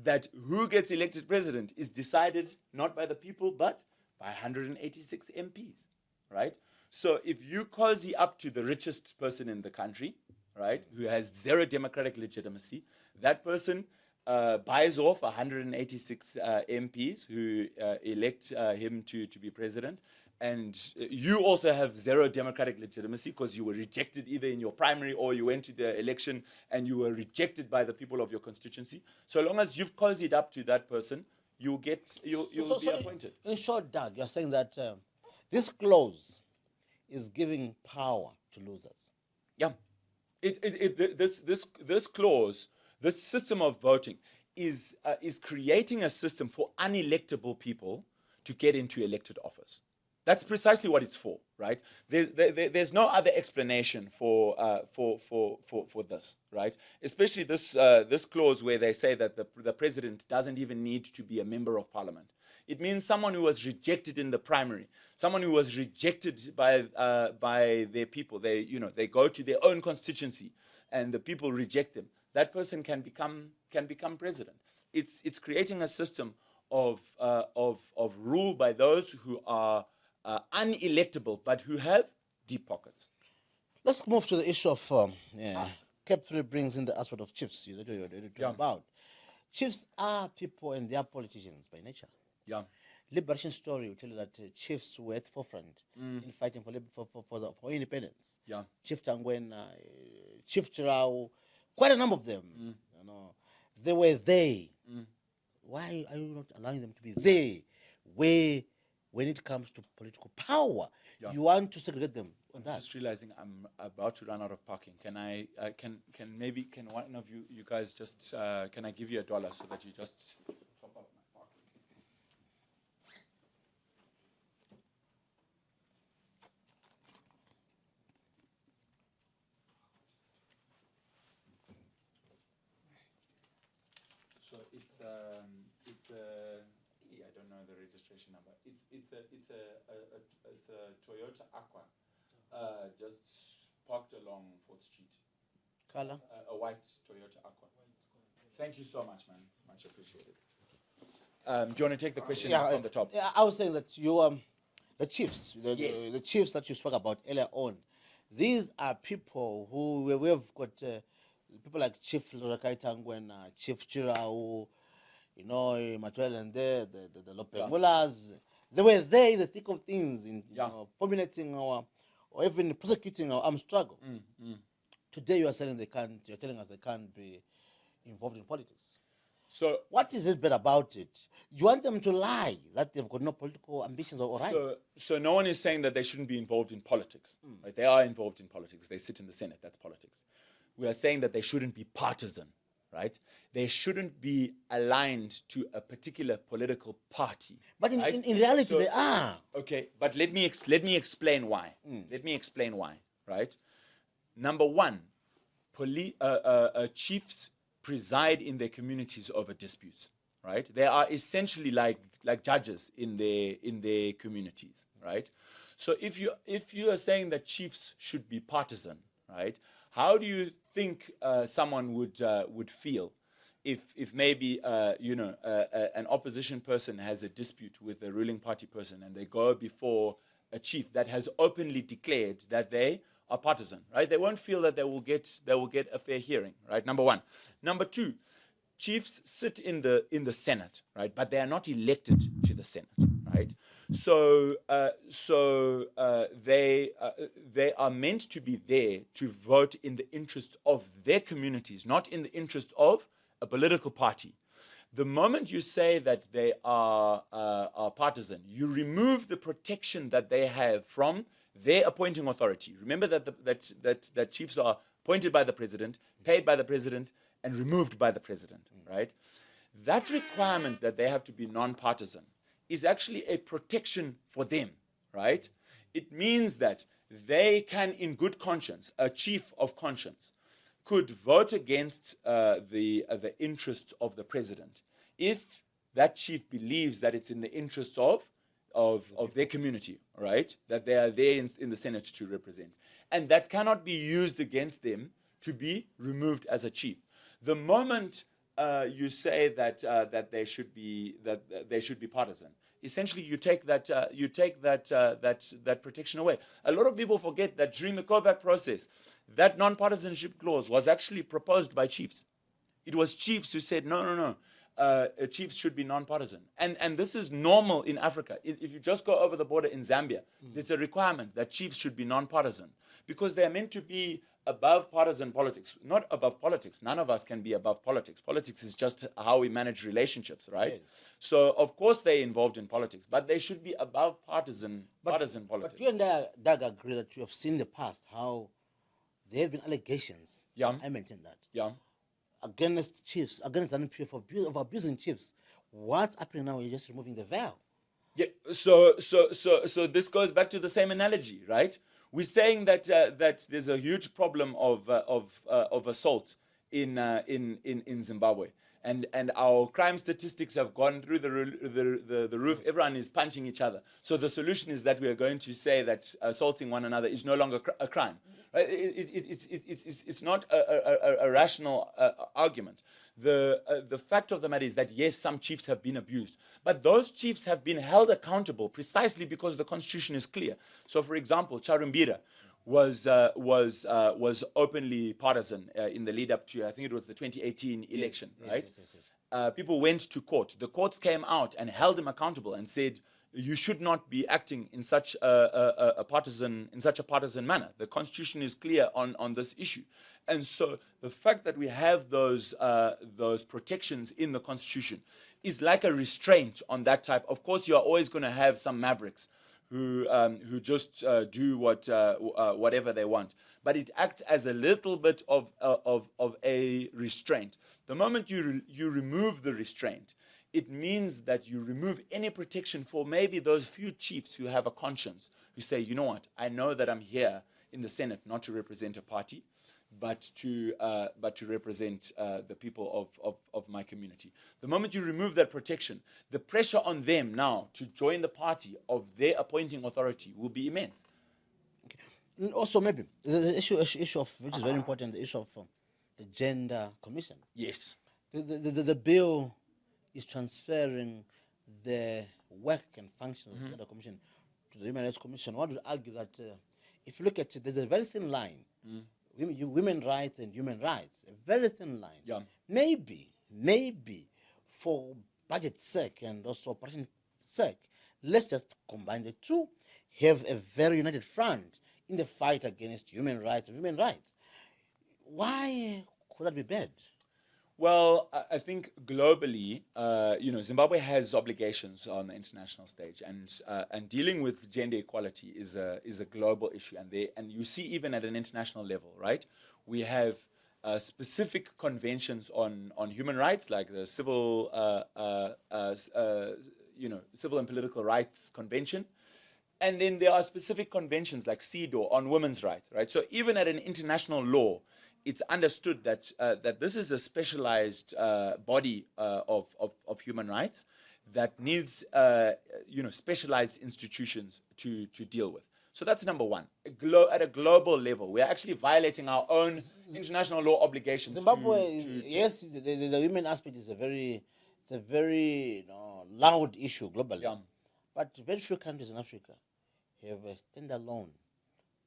that who gets elected president is decided not by the people, but by 186 MPs, right? So if you cozy up to the richest person in the country, right, who has zero democratic legitimacy, that person buys off 186 MPs who elect him to be president. And you also have zero democratic legitimacy because you were rejected either in your primary or you went to the election and you were rejected by the people of your constituency. So long as you've cozied up to that person, you'll be appointed. In short, Doug, you're saying that this clause is giving power to losers. Yeah. This clause, this system of voting is creating a system for unelectable people to get into elected office. That's precisely what it's for, right? There's no other explanation for this, right? Especially this clause where they say that the president doesn't even need to be a member of parliament. It means someone who was rejected in the primary, someone who was rejected by their people. They go to their own constituency, and the people reject them. That person can become president. It's creating a system of rule by those who are unelectable, but who have deep pockets. Let's move to the issue of CAB3 brings in the aspect of chiefs that you're talking about. Chiefs are people and they are politicians by nature. Yeah. Liberation story will tell you that chiefs were at the forefront in fighting for independence. Yeah. Chief Tangwena, Chief Chirau, quite a number of them. They were there. Why are you not allowing them to be there, where when it comes to political power, Yeah. you want to segregate them on that. Just realizing I'm about to run out of parking. Can I? Can one of you guys just can I give you $1 so that you just top up my parking? So it's I don't know the registration number. It's a Toyota Aqua, just parked along 4th Street. Color? A white Toyota Aqua. Thank you so much, man. Much appreciated. Do you want to take the question from the top? Yeah, I was saying that you, the chiefs, Yes. the chiefs that you spoke about earlier on, these are people who we have got people like Chief Lorakaitang and Chief Chirau, you know, Matuel and the Lopengulas. They were there in the thick of things, in you know, formulating our, or even prosecuting our armed struggle. Today you are saying you're telling us they can't be involved in politics. So what is it bad about it? You want them to lie that they've got no political ambitions or rights? So no one is saying that they shouldn't be involved in politics. Right? They are involved in politics. They sit in the Senate. That's politics. We are saying that they shouldn't be partisan, right? They shouldn't be aligned to a particular political party. But right? in reality, they are. Okay, but let me explain why. Let me explain why, right? Number one, chiefs preside in their communities over disputes, right? They are essentially like judges in their communities, right? So if you are saying that chiefs should be partisan, right? How do you think someone would feel if maybe an opposition person has a dispute with a ruling party person and they go before a chief that has openly declared that they are partisan, right? They won't feel that they will get a fair hearing, right? Number one. Number two, chiefs sit in the Senate, right? But they are not elected to the Senate, right? So they are meant to be there to vote in the interest of their communities, not in the interest of a political party. The moment you say that they are partisan, you remove the protection that they have from their appointing authority. Remember that chiefs are appointed by the president, paid by the president, and removed by the president, right? That requirement that they have to be non-partisan is actually a protection for them, right? It means that they can, in good conscience, a chief of conscience, could vote against the interests of the president if that chief believes that it's in the interests of their community, right? That they are there in the Senate to represent. And that cannot be used against them to be removed as a chief. The moment you say that they should be partisan, essentially you take that protection away. A lot of people forget that during the CAB3 process, that non-partisanship clause was actually proposed by chiefs. It was chiefs who said no. Chiefs should be non-partisan. And this is normal in Africa. If you just go over the border in Zambia, there's a requirement that chiefs should be non-partisan because they're meant to be above partisan politics, not above politics. None of us can be above politics. Politics is just how we manage relationships, right? Yes. So, of course, they're involved in politics, but they should be above partisan politics. But you and Doug agree that you have seen in the past how there have been allegations. Yeah. I maintain that. Yeah. Against chiefs, against ZANU-PF of abusing chiefs. What's happening now? You're just removing the veil. Yeah. So this goes back to the same analogy, right? We're saying that that there's a huge problem of assault in Zimbabwe, and our crime statistics have gone through the roof. Everyone is punching each other. So the solution is that we are going to say that assaulting one another is no longer a crime. It's not a rational argument. The fact of the matter is that yes, some chiefs have been abused, but those chiefs have been held accountable precisely because the constitution is clear. So, for example, Charumbira was openly partisan in the lead up to, I think it was the 2018 election, right? Yes. People went to court. The courts came out and held him accountable and said, you should not be acting in such a partisan manner. The Constitution is clear on this issue, and so the fact that we have those protections in the Constitution is like a restraint on that type. Of course, you are always going to have some mavericks who just do whatever they want, but it acts as a little bit of a restraint. The moment you remove the restraint, it means that you remove any protection for maybe those few chiefs who have a conscience, who say, you know what, I know that I'm here in the Senate not to represent a party, but to represent the people of my community. The moment you remove that protection, the pressure on them now to join the party of their appointing authority will be immense. Okay. And also, maybe the issue of, which is very important, the issue of the gender commission. Yes. The bill is transferring the work and functions of the gender commission to the Human Rights Commission. I would argue that if you look at it, there's a very thin line. Women rights and human rights, a very thin line. Yeah. Maybe for budget sake and also operation sake, let's just combine the two, have a very united front in the fight against human rights and women rights. Why could that be bad? Well, I think globally, Zimbabwe has obligations on the international stage, and dealing with gender equality is a global issue, and you see even at an international level, right? We have specific conventions on human rights, like the Civil and Political Rights Convention. And then there are specific conventions like CEDAW on women's rights, right? So even at an international law, it's understood that that this is a specialized body of human rights that needs specialized institutions to deal with. So that's number one. At a global level, we're actually violating our own international law obligations. Zimbabwe, yes, the women aspect is a very loud issue globally. Yeah. But very few countries in Africa have a standalone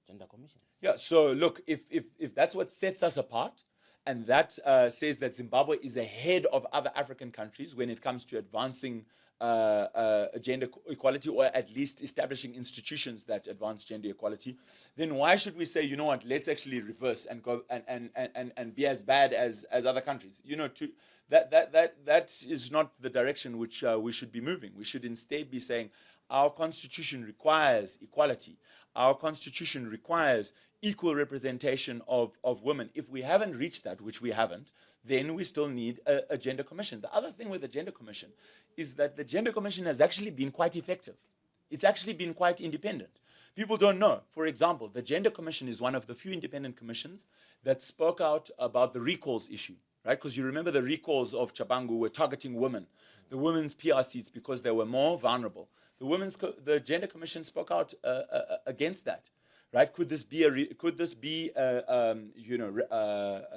gender commission. Yeah, so look, if that's what sets us apart, and that says that Zimbabwe is ahead of other African countries when it comes to advancing gender equality, or at least establishing institutions that advance gender equality, then why should we say, you know what, let's actually reverse and go and be as bad as other countries? That is not the direction which we should be moving. We should instead be saying our Constitution requires equality. Our Constitution requires equal representation of women. If we haven't reached that, which we haven't, then we still need a gender commission. The other thing with the gender commission is that the gender commission has actually been quite effective. It's actually been quite independent. People don't know. For example, the gender commission is one of the few independent commissions that spoke out about the recalls issue, right? Because you remember the recalls of Chabangu were targeting women, the women's PR seats, because they were more vulnerable. The gender commission spoke out against that. Right? Could this be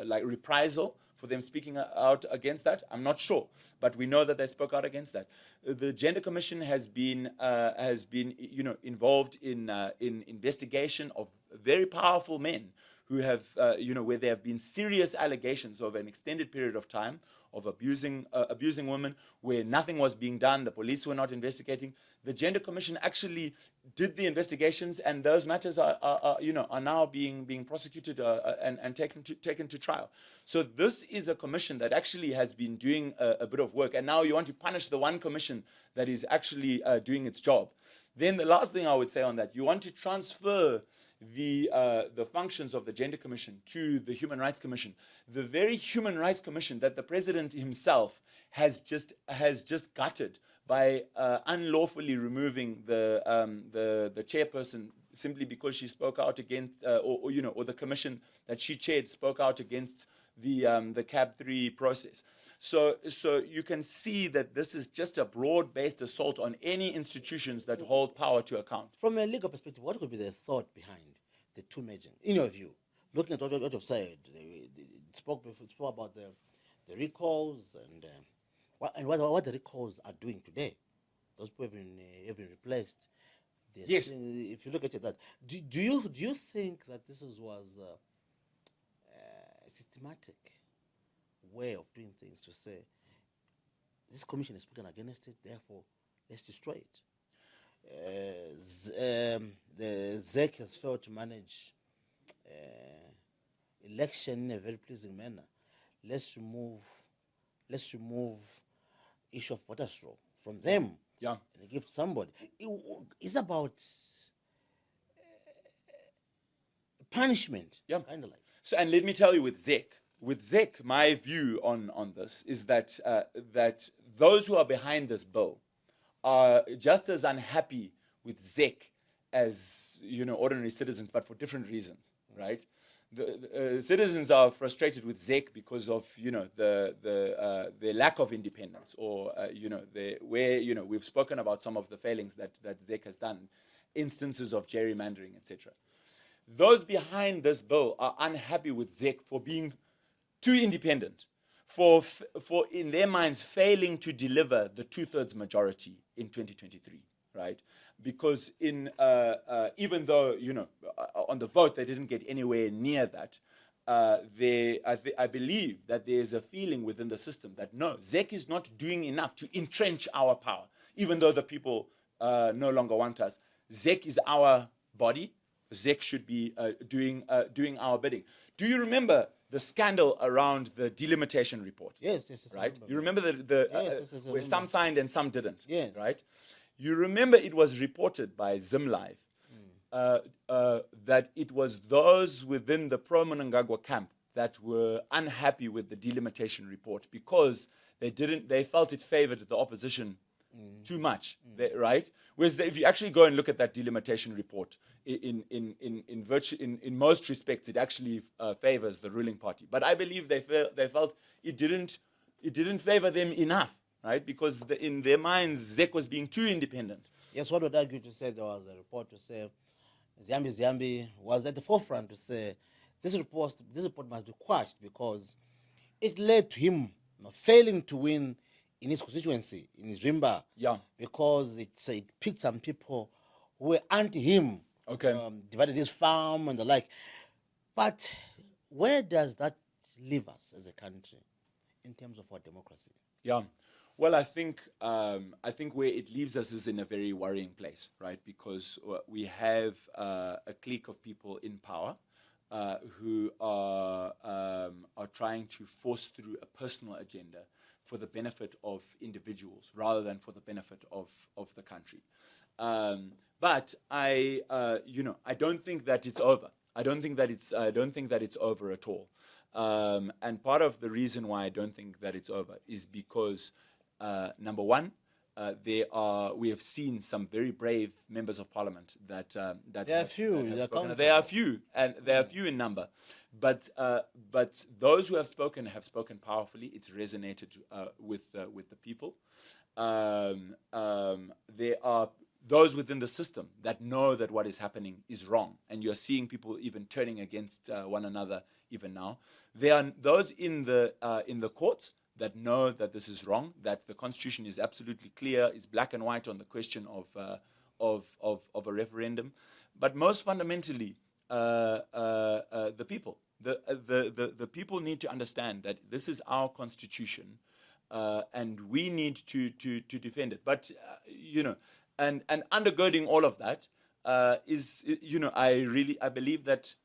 like reprisal for them speaking out against that? I'm not sure, but we know that they spoke out against that. The Gender Commission has been involved in investigation of very powerful men who have where there have been serious allegations over an extended period of time of abusing women, where nothing was being done, the police were not investigating. The Gender Commission actually did the investigations, and those matters are now being prosecuted and taken to trial. So this is a commission that actually has been doing a bit of work, and now you want to punish the one commission that is actually doing its job. Then the last thing I would say on that, you want to transfer the functions of the Gender Commission to the Human Rights Commission, the very Human Rights Commission that the president himself has just gutted by unlawfully removing the chairperson simply because she spoke out against, or the commission that she chaired spoke out against the CAB3 process. So you can see that this is just a broad-based assault on any institutions that hold power to account. From a legal perspective, what could be the thought behind the two merging, in your view? Looking at what you've said, it spoke about the recalls and what the recalls are doing today. Those people have been replaced. Yes. If you look at that, do you think that this was a systematic way of doing things, to say this commission has spoken against it, therefore let's destroy it? the ZEC has failed to manage election in a very pleasing manner. Let's remove issue of water straw from them Yeah. and give to somebody. It's about punishment. Yeah. Kind of like. So, and let me tell you, with ZEC, my view on this is that that those who are behind this bill are just as unhappy with ZEC as ordinary citizens, but for different reasons, right? The citizens are frustrated with ZEC because of the lack of independence, or we've spoken about some of the failings that ZEC has done, instances of gerrymandering, etc. Those behind this bill are unhappy with ZEC for being too independent, for in their minds failing to deliver the 2/3 majority in 2023, right? Because even though on the vote they didn't get anywhere near that, I believe that there is a feeling within the system that no, ZEC is not doing enough to entrench our power, even though the people no longer want us. ZEC is our body. ZEC should be doing our bidding. Do you remember the scandal around the delimitation report? Yes, Right? You remember the Yes, where some signed and some didn't? Yes. Right? You remember it was reported by ZimLive that it was those within the pro-Mnangagwa camp that were unhappy with the delimitation report because they felt it favored the opposition too much, right? Whereas if you actually go and look at that delimitation report, in most respects, it actually favors the ruling party. But I believe they felt it didn't favor them enough, right? Because in their minds, ZEC was being too independent. Yes, what would argue to say there was a report to say Ziambi was at the forefront to say this report must be quashed because it led to him failing to win in his constituency, in his Rimba. Yeah. Because it picked some people who were anti him. Okay. Divided his farm and the like. But where does that leave us as a country in terms of our democracy? Yeah. Well, I think where it leaves us is in a very worrying place, right? Because we have a clique of people in power who are trying to force through a personal agenda for the benefit of individuals rather than for the benefit of the country. But I don't think that it's over. I don't think that it's over at all. And part of the reason why I don't think that it's over is because number one, we have seen some very brave members of parliament that there are few. There are few, and they are few in number, but those who have spoken powerfully. It's resonated with the people. There are those within the system that know that what is happening is wrong, and you're seeing people even turning against one another even now. There are those in the courts that know that this is wrong, that the Constitution is absolutely clear, is black and white on the question of a referendum. But most fundamentally, the people. The people need to understand that this is our Constitution, and we need to defend it. But and undergirding all of that is I believe that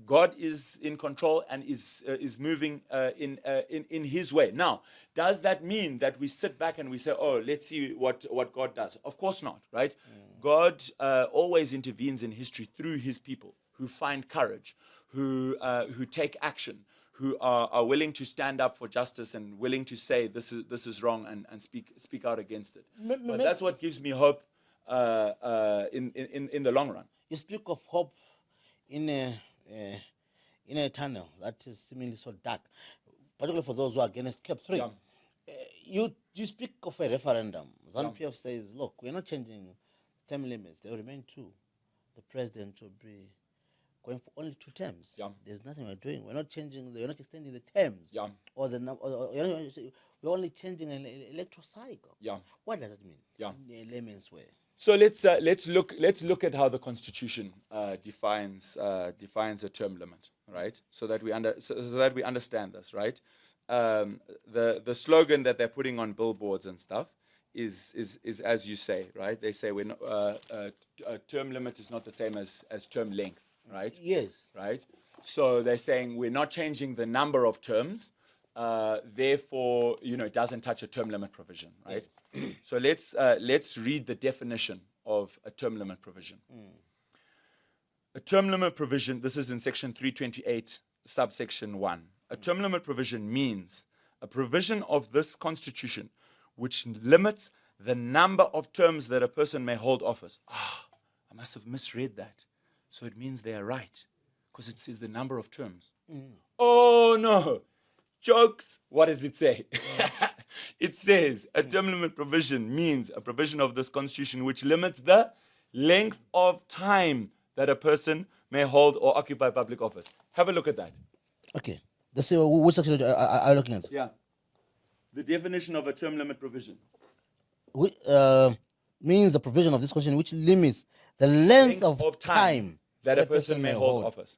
God is in control and is moving in His way. Now, does that mean that we sit back and we say, "Oh, let's see what God does"? Of course not, right? God always intervenes in history through His people who find courage, who take action, who are willing to stand up for justice and willing to say this is wrong and speak out against it. But that's what gives me hope in the long run. You speak of hope in a tunnel that is seemingly so dark, particularly for those who are against CAB3. Yeah. You speak of a referendum. ZANU-PF says, look, we're not changing term limits. They will remain 2. The president will be going for only 2 terms. Yeah. There's nothing we're doing. We're not changing. We're not extending the terms. Yeah. Or we're only changing an electoral cycle. Yeah. What does that mean? Yeah. In a layman's way. So let's look at how the Constitution defines a term limit, right? So that we understand this, right? The slogan that they're putting on billboards and stuff is as you say, right? They say when term limit is not the same as term length, right? Yes. Right. So they're saying we're not changing the number of terms, therefore, it doesn't touch a term limit provision, right? Yes. So let's read the definition of a term limit provision. A term limit provision, this is in section 328, subsection 1. A term limit provision means a provision of this constitution which limits the number of terms that a person may hold office. I must have misread that. So it means they are right, because it says the number of terms. Oh, no. Jokes. What does it say? It says a term limit provision means a provision of this constitution which limits the length of time that a person may hold or occupy public office. Have a look at that. Okay. Let's see which section are you looking at? Yeah. The definition of a term limit provision. Means the provision of this constitution which limits the length of time that a person may hold office.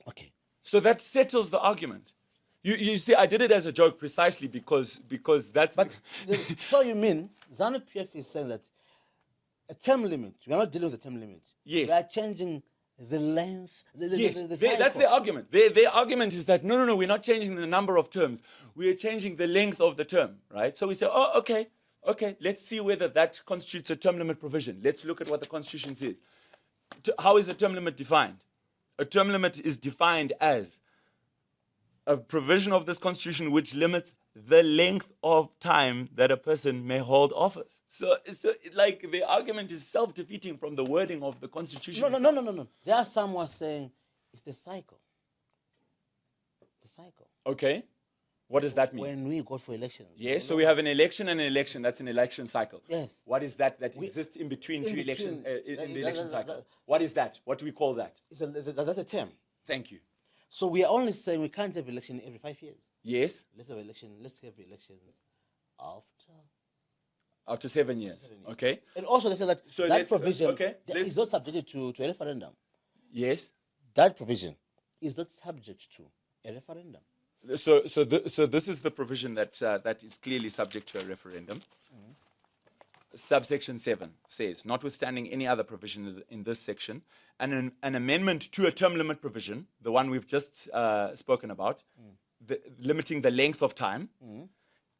Okay. So that settles the argument. You see, I did it as a joke precisely because that's... But so you mean ZANU-PF is saying that a term limit, we are not dealing with a term limit. Yes. We are changing the length, yes, the that's their argument. Their argument is that, no, we're not changing the number of terms. We are changing the length of the term, right? So we say, okay, let's see whether that constitutes a term limit provision. Let's look at what the Constitution says. How is a term limit defined? A term limit is defined as a provision of this Constitution which limits the length of time that a person may hold office. So like the argument is self-defeating from the wording of the Constitution. No. There are someone saying it's the cycle. The cycle. Okay. What does that mean? When we go for elections. Yes, so we have an election and an election. That's an election cycle. Yes. What is that exists in between two elections, in the election cycle? What is that? What do we call that? That's a term. Thank you. So we are only saying we can't have election every 5 years. Yes. Let's have elections after 7 years. Okay. And also they say that So that provision let's- is not subjected to a referendum. Yes. That provision is not subject to a referendum. So this is the provision that is clearly subject to a referendum. Subsection 7 says, notwithstanding any other provision in this section, an amendment to a term limit provision, the one we've just spoken about, limiting the length of time,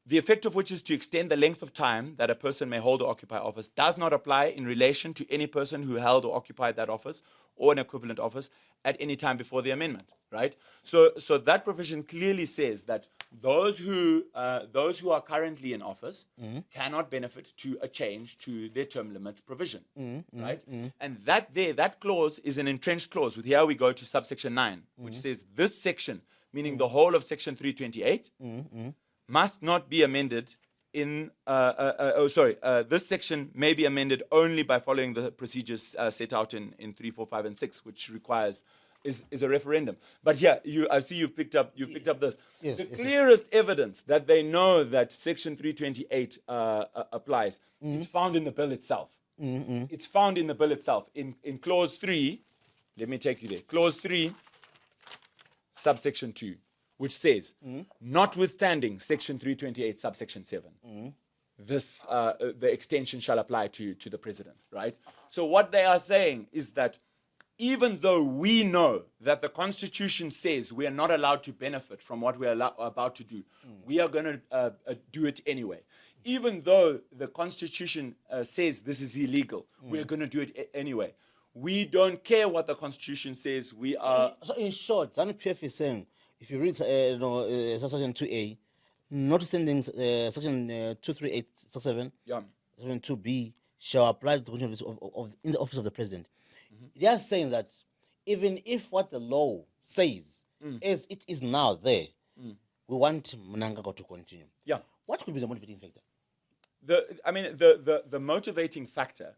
the effect of which is to extend the length of time that a person may hold or occupy office, does not apply in relation to any person who held or occupied that office or an equivalent office at any time before the amendment, right? So that provision clearly says that those who are currently in office cannot benefit to a change to their term limit provision, right? And that clause is an entrenched clause. With here we go to subsection 9, which says this section, meaning the whole of section 328, must not be amended this section may be amended only by following the procedures set out in 3, 4, 5, and 6, which requires is a referendum. But here, I see you've picked up this. Yes, the clearest evidence that they know that section 328 applies is found in the bill itself. It's found in the bill itself. In clause 3, let me take you there. Clause 3, subsection 2. Which says, notwithstanding section 328, subsection 7, this the extension shall apply to the president, right? So what they are saying is that even though we know that the Constitution says we are not allowed to benefit from what we are about to do, we are going to do it anyway. Even though the Constitution says this is illegal, we are going to do it anyway. We don't care what the Constitution says. We are. So in short, ZANU-PF is saying, if you read section 2A, notwithstanding section 238, 7, section 2B shall apply to the condition in the office of the president. They are saying that even if what the law says as it is now there, we want Mnangagwa to continue. Yeah. What could be the motivating factor? The motivating factor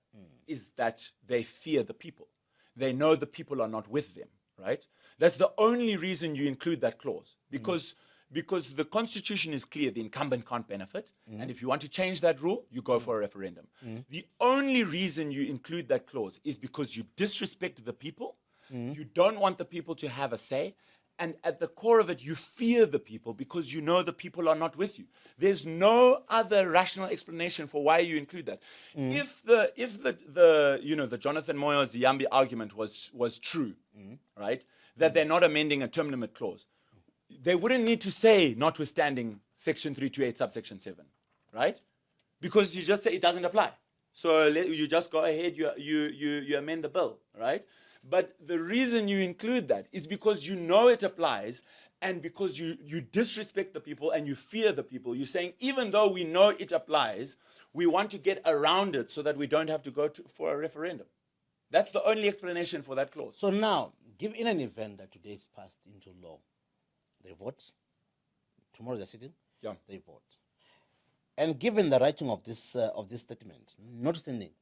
is that they fear the people. They know the people are not with them, right? That's the only reason you include that clause, because the Constitution is clear, the incumbent can't benefit, and if you want to change that rule, you go for a referendum. The only reason you include that clause is because you disrespect the people, you don't want the people to have a say, And at the core of it, you fear the people because you know the people are not with you. There's no other rational explanation for why you include that. If the Jonathan Moyo Ziyambi argument was true, right, that they're not amending a term limit clause, they wouldn't need to say notwithstanding section 328 subsection 7, right? Because you just say it doesn't apply. So you just go ahead, you amend the bill, right? But the reason you include that is because you know it applies, and because you disrespect the people and you fear the people. You're saying, even though we know it applies, we want to get around it so that we don't have to go for a referendum. That's the only explanation for that clause. So now, in an event that today is passed into law, they vote. Tomorrow they're sitting. Yeah. They vote. And given the writing of this statement, notwithstanding,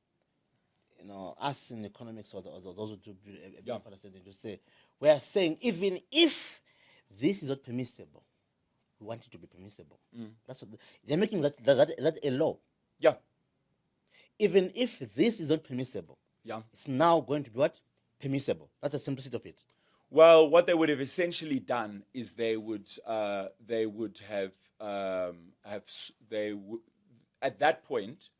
us in economics or those who do understanding, to say, we are saying even if this is not permissible, we want it to be permissible. That's what they're making that a law. Yeah. Even if this is not permissible, Yeah. it's now going to be what? Permissible. That's the simplicity of it. Well, what they would have essentially done is they would have at that point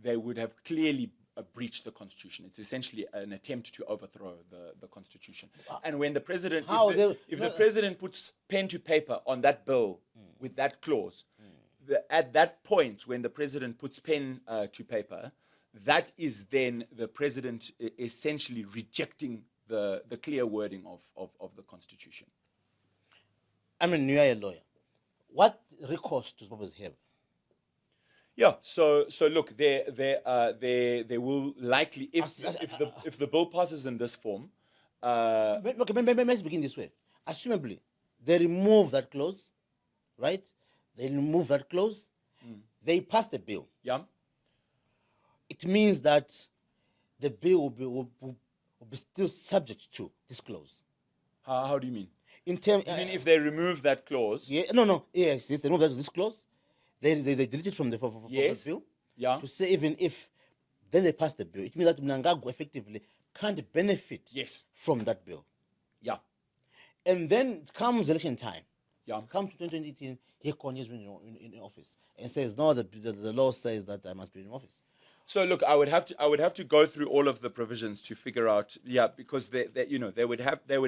they would have clearly breached the Constitution. It's essentially an attempt to overthrow the Constitution. And when the president, if the president puts pen to paper on that bill with that clause, at that point when the president puts pen to paper, that is then the president essentially rejecting the clear wording of the Constitution. I mean, you are a lawyer. What recourse do Zimbabweans have? Yeah, so look, they will likely, if the bill passes in this form. Let's begin this way. Assumably, they remove that clause, right? They remove that clause. They pass the bill. Yeah. It means that the bill will be still subject to this clause. How do you mean? In terms, I mean, if they remove that clause. Yeah, yes, they remove this clause. They delete it from the bill. Yeah. To say even if then they pass the bill, it means that Mnangagwa effectively can't benefit from that bill. Yeah. And then comes election time. Yeah. Come to 2018, he continues in office and says, no, the law says that I must be in office. So look, I would have to go through all of the provisions to figure out, because they would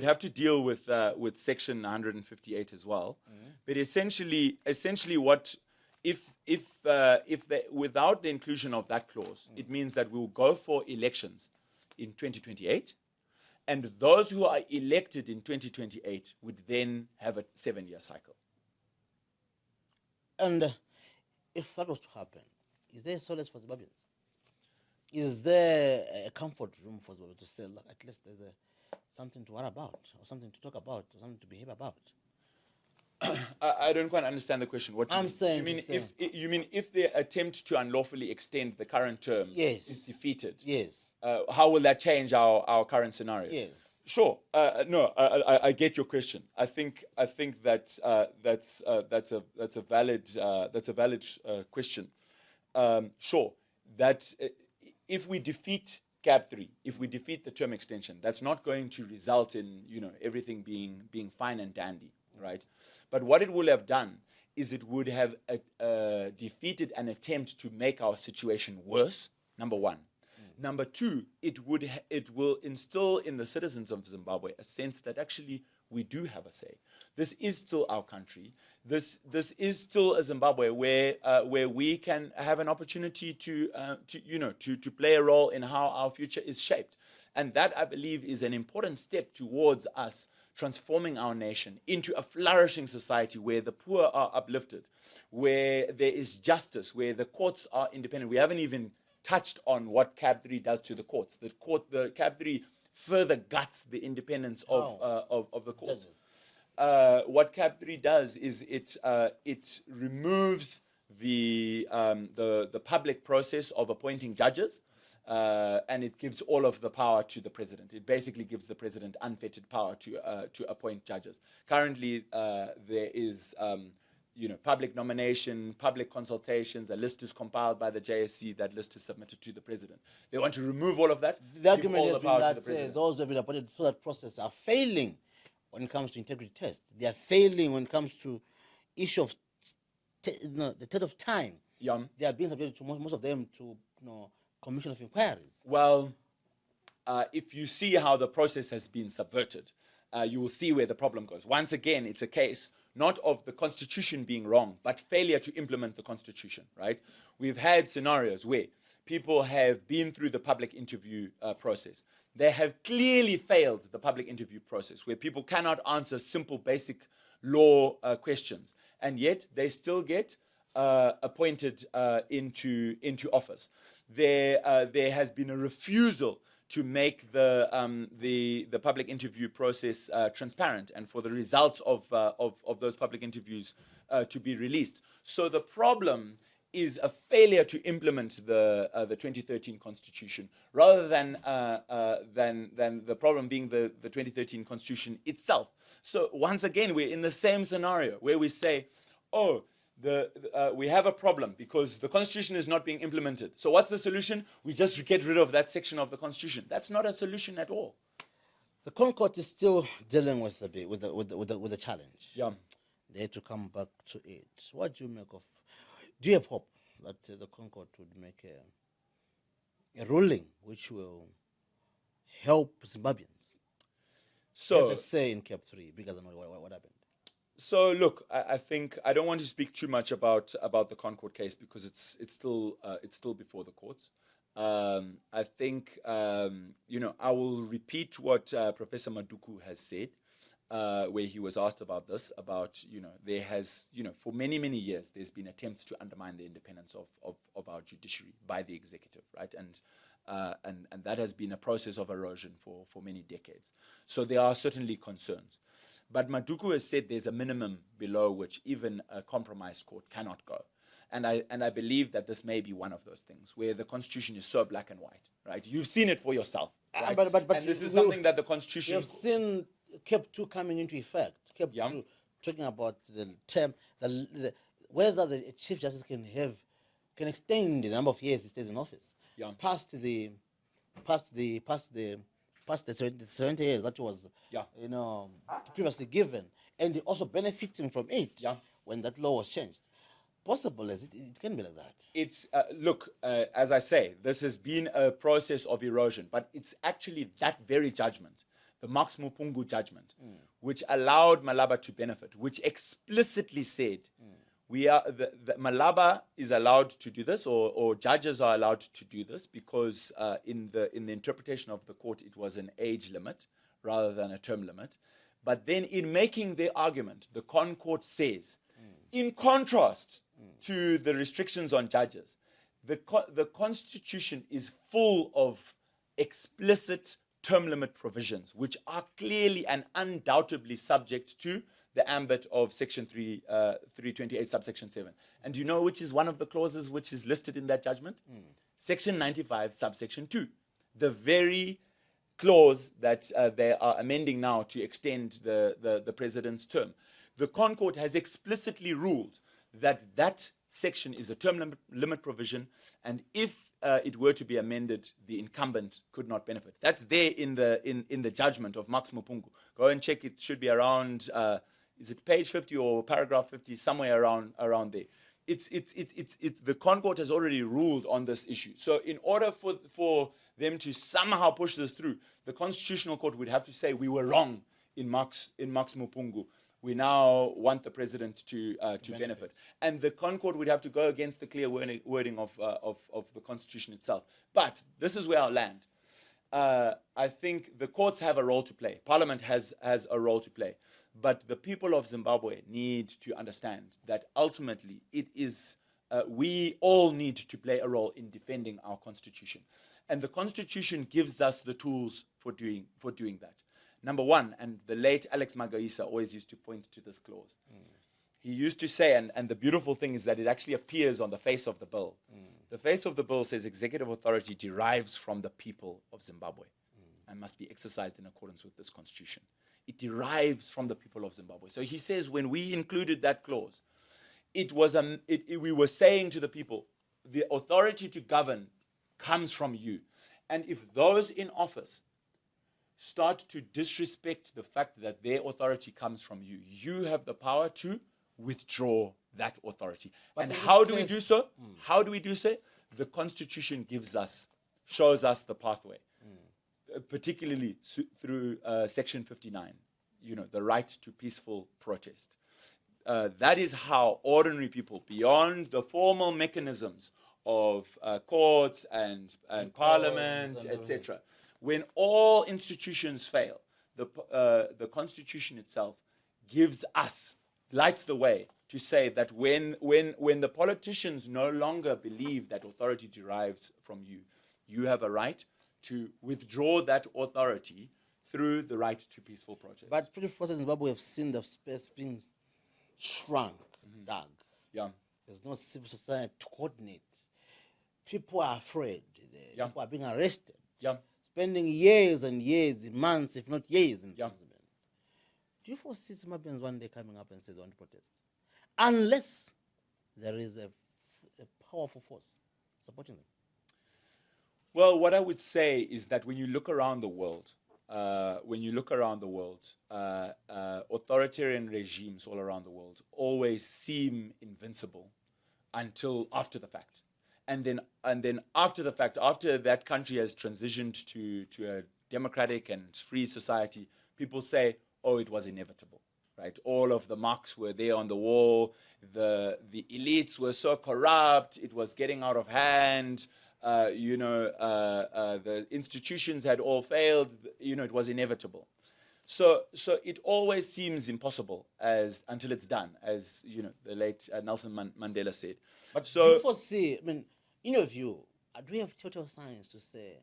have to deal with section 158 as well. But essentially what if they, without the inclusion of that clause, it means that we'll go for elections in 2028, and those who are elected in 2028 would then have a 7-year cycle. And if that was to happen, is there solace for Zimbabweans? Is there a comfort room for Zimbabwe to say, look, at least there's something to worry about, or something to talk about, or something to behave about? I don't quite understand the question. What I'm saying, you mean if the attempt to unlawfully extend the current term is defeated? Yes. How will that change our current scenario? Yes. Sure. No, I get your question. I think that that's a valid question. Sure. That if we defeat CAB3, if we defeat the term extension, that's not going to result in everything being fine and dandy, right? But what it will have done is it would have defeated an attempt to make our situation worse. Number one. Number two, it will instill in the citizens of Zimbabwe a sense that actually we do have a say. This is still our country. This is still a Zimbabwe where we can have an opportunity to play a role in how our future is shaped. And that, I believe, is an important step towards us transforming our nation into a flourishing society where the poor are uplifted, where there is justice, where the courts are independent. We haven't even touched on what CAB3 does to the courts. The CAB3 further guts the independence of the courts. What CAB3 does is it removes the public process of appointing judges, and it gives all of the power to the president. It basically gives the president unfettered power to appoint judges. Currently, there is public nomination, public consultations, a list is compiled by the JSC, that list is submitted to the president. They want to remove all of that. The argument has been that those who have been appointed through that process are failing when it comes to integrity tests. They are failing when it comes to issue of the test of time. Yeah. They are being subjected to most of them to commission of inquiries. Well, if you see how the process has been subverted, you will see where the problem goes. Once again, it's a case not of the Constitution being wrong, but failure to implement the Constitution, right? We've had scenarios where people have been through the public interview process. They have clearly failed the public interview process, where people cannot answer simple, basic law questions, and yet they still get appointed into office. There has been a refusal to make the public interview process transparent, and for the results of those public interviews to be released. So the problem is a failure to implement the 2013 Constitution, rather than the problem being the 2013 Constitution itself. So once again, we're in the same scenario where we say, oh, we have a problem because the Constitution is not being implemented. So what's the solution? We just get rid of that section of the Constitution. That's not a solution at all. The Concord is still dealing with the challenge. Yeah. They had to come back to it. What do you make of? Do you have hope that the Concord would make a ruling which will help Zimbabweans? So let's say in CAB3, bigger than what happened. So look, I think I don't want to speak too much about the Concord case because it's still before the courts. I think I will repeat what Professor Maduku has said, where he was asked about this, about there has for many years there's been attempts to undermine the independence of our judiciary by the executive, right? And that has been a process of erosion for many decades. So there are certainly concerns. But Maduku has said there's a minimum below which even a compromised court cannot go. And I believe that this may be one of those things where the Constitution is so black and white, right? You've seen it for yourself, right? But and this is something that the Constitution... You've seen CAB2 coming into effect. CAB2 Yeah. talking about the term, whether the Chief Justice can extend the number of years he stays in office. Yeah. Past the 70 years that was previously given, and also benefiting from it when that law was changed. Possible as it can be like that. It's look, as I say, this has been a process of erosion, but it's actually that very judgment, the Max Mupungu judgment, which allowed Malaba to benefit, which explicitly said the Malaba is allowed to do this, or judges are allowed to do this, because in the interpretation of the court it was an age limit rather than a term limit. But then in making their argument, the Concord says, in contrast to the restrictions on judges, the Constitution is full of explicit term limit provisions, which are clearly and undoubtedly subject to the ambit of Section 328, subsection 7. And do you know which is one of the clauses which is listed in that judgment? Section 95, subsection 2. The very clause that they are amending now to extend the president's term. The Concord has explicitly ruled that section is a term limit provision, and if it were to be amended, the incumbent could not benefit. That's there in the judgment of Max Mupungu. Go and check. It should be around, is it page 50 or paragraph 50, somewhere around there. The Concord has already ruled on this issue. So in order for them to somehow push this through, the Constitutional Court would have to say we were wrong in Max Mupungu. We now want the president to benefit. And the Concord would have to go against the clear wording of the Constitution itself. But this is where I'll land. I think the courts have a role to play. Parliament has a role to play. But the people of Zimbabwe need to understand that ultimately it is, we all need to play a role in defending our Constitution. And the Constitution gives us the tools for doing that. Number one, and the late Alex Magaisa always used to point to this clause. He used to say, and the beautiful thing is that it actually appears on the face of the bill. The face of the bill says executive authority derives from the people of Zimbabwe and must be exercised in accordance with this Constitution. It derives from the people of Zimbabwe. So he says when we included that clause, we were saying to the people, the authority to govern comes from you. And if those in office start to disrespect the fact that their authority comes from you, you have the power to withdraw that authority. But and in this how do we case- do so? How do we do so? The Constitution shows us the pathway, particularly through Section 59, the right to peaceful protest. That is how ordinary people, beyond the formal mechanisms of courts and parliament, and etc., when all institutions fail, the Constitution itself lights the way to say that when the politicians no longer believe that authority derives from you, you have a right to withdraw that authority through the right to peaceful protest. But pretty forces in Zimbabwe have seen the space being shrunk, dug. Yeah. There's no civil society to coordinate. People are afraid. Yeah. People are being arrested. Yeah. Spending years and years, months, if not years, in Yeah. imprisonment. Do you foresee Zimbabweans one day coming up and say they want to protest? Unless there is a powerful force supporting them. Well, what I would say is that when you look around the world, authoritarian regimes all around the world always seem invincible until after the fact. And then after the fact, after that country has transitioned to a democratic and free society, people say, oh, it was inevitable, right? All of the marks were there on the wall. The elites were so corrupt. It was getting out of hand. The institutions had all failed. It was inevitable. So it always seems impossible until it's done, as the late Nelson Mandela said. But do you foresee, in your view, do we have total science to say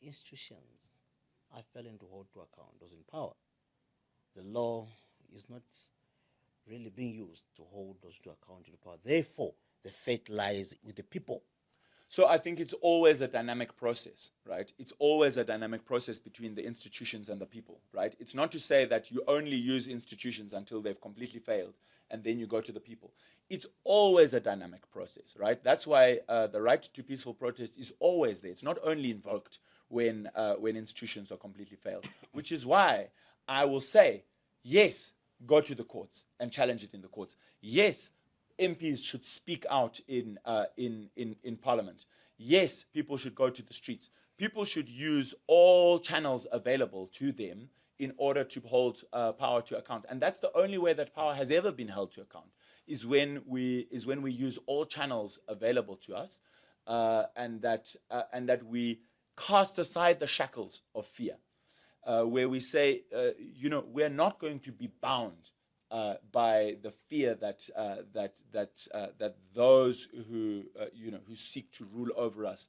institutions are failing to hold to account those in power? The law is not really being used to hold those to account to the power. Therefore, the fate lies with the people. So I think it's always a dynamic process, right? It's always a dynamic process between the institutions and the people, right? It's not to say that you only use institutions until they've completely failed and then you go to the people. It's always a dynamic process, right? That's why the right to peaceful protest is always there. It's not only invoked when institutions are completely failed, which is why I will say, yes, go to the courts and challenge it in the courts. Yes, MPs should speak out in Parliament. Yes, people should go to the streets. People should use all channels available to them in order to hold power to account. And that's the only way that power has ever been held to account, is when we use all channels available to us, and that we cast aside the shackles of fear, where we say, we're not going to be bound by the fear that those who seek to rule over us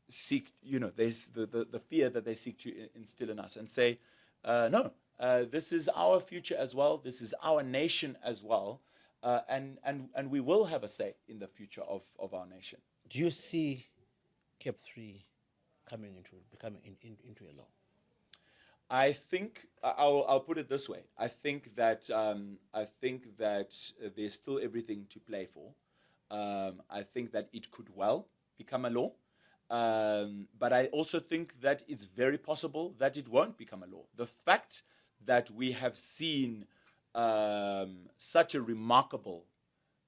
seek, the fear that they seek to instill in us, and say, no, this is our future as well. This is our nation as well, and we will have a say in the future of our nation. Do you see CAB3 becoming into a law? I think I'll put it this way. I think that there's still everything to play for. I think that it could well become a law, but I also think that it's very possible that it won't become a law. The fact that we have seen such a remarkable,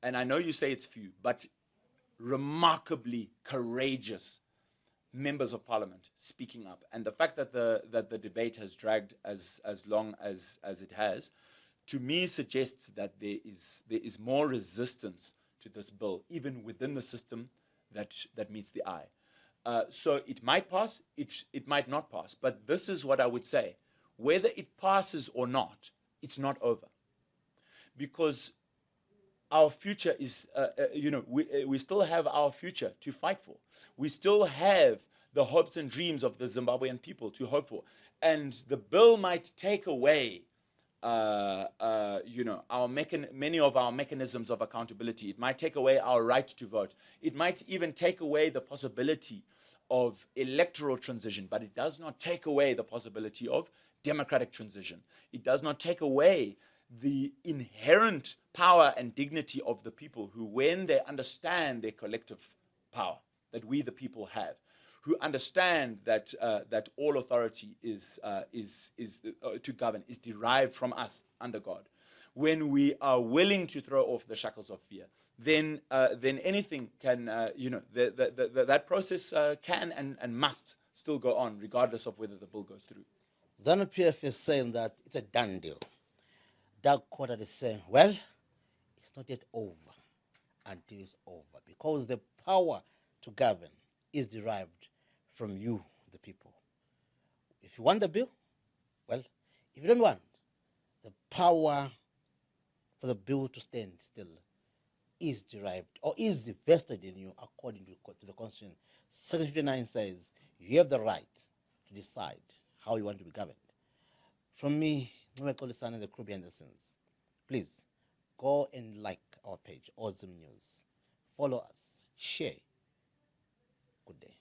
and I know you say it's few, but remarkably courageous members of parliament speaking up, and the fact that the debate has dragged as long as it has, to me suggests that there is more resistance to this bill, even within the system, that meets the eye. So it might pass, it might not pass, but this is what I would say: whether it passes or not, it's not over, because our future is, we still have our future to fight for. We still have the hopes and dreams of the Zimbabwean people to hope for. And the bill might take away, many of our mechanisms of accountability. It might take away our right to vote. It might even take away the possibility of electoral transition, but it does not take away the possibility of democratic transition. It does not take away the inherent power and dignity of the people who, when they understand their collective power that we the people have, who understand that that all authority is to govern is derived from us under God. When we are willing to throw off the shackles of fear, then anything can, that process can and must still go on, regardless of whether the bill goes through. ZANU-PF is saying that it's a done deal. Doug Coltard is saying, well, it's not yet over until it's over, because the power to govern is derived from you, the people. If you want the bill, well, if you don't want, the power for the bill to stand still is derived or is vested in you according to the Constitution. Section 59 says you have the right to decide how you want to be governed. From me, Coltard and the crew behind the scenes, please go and like our page, Awesome News. Follow us, share. Good day.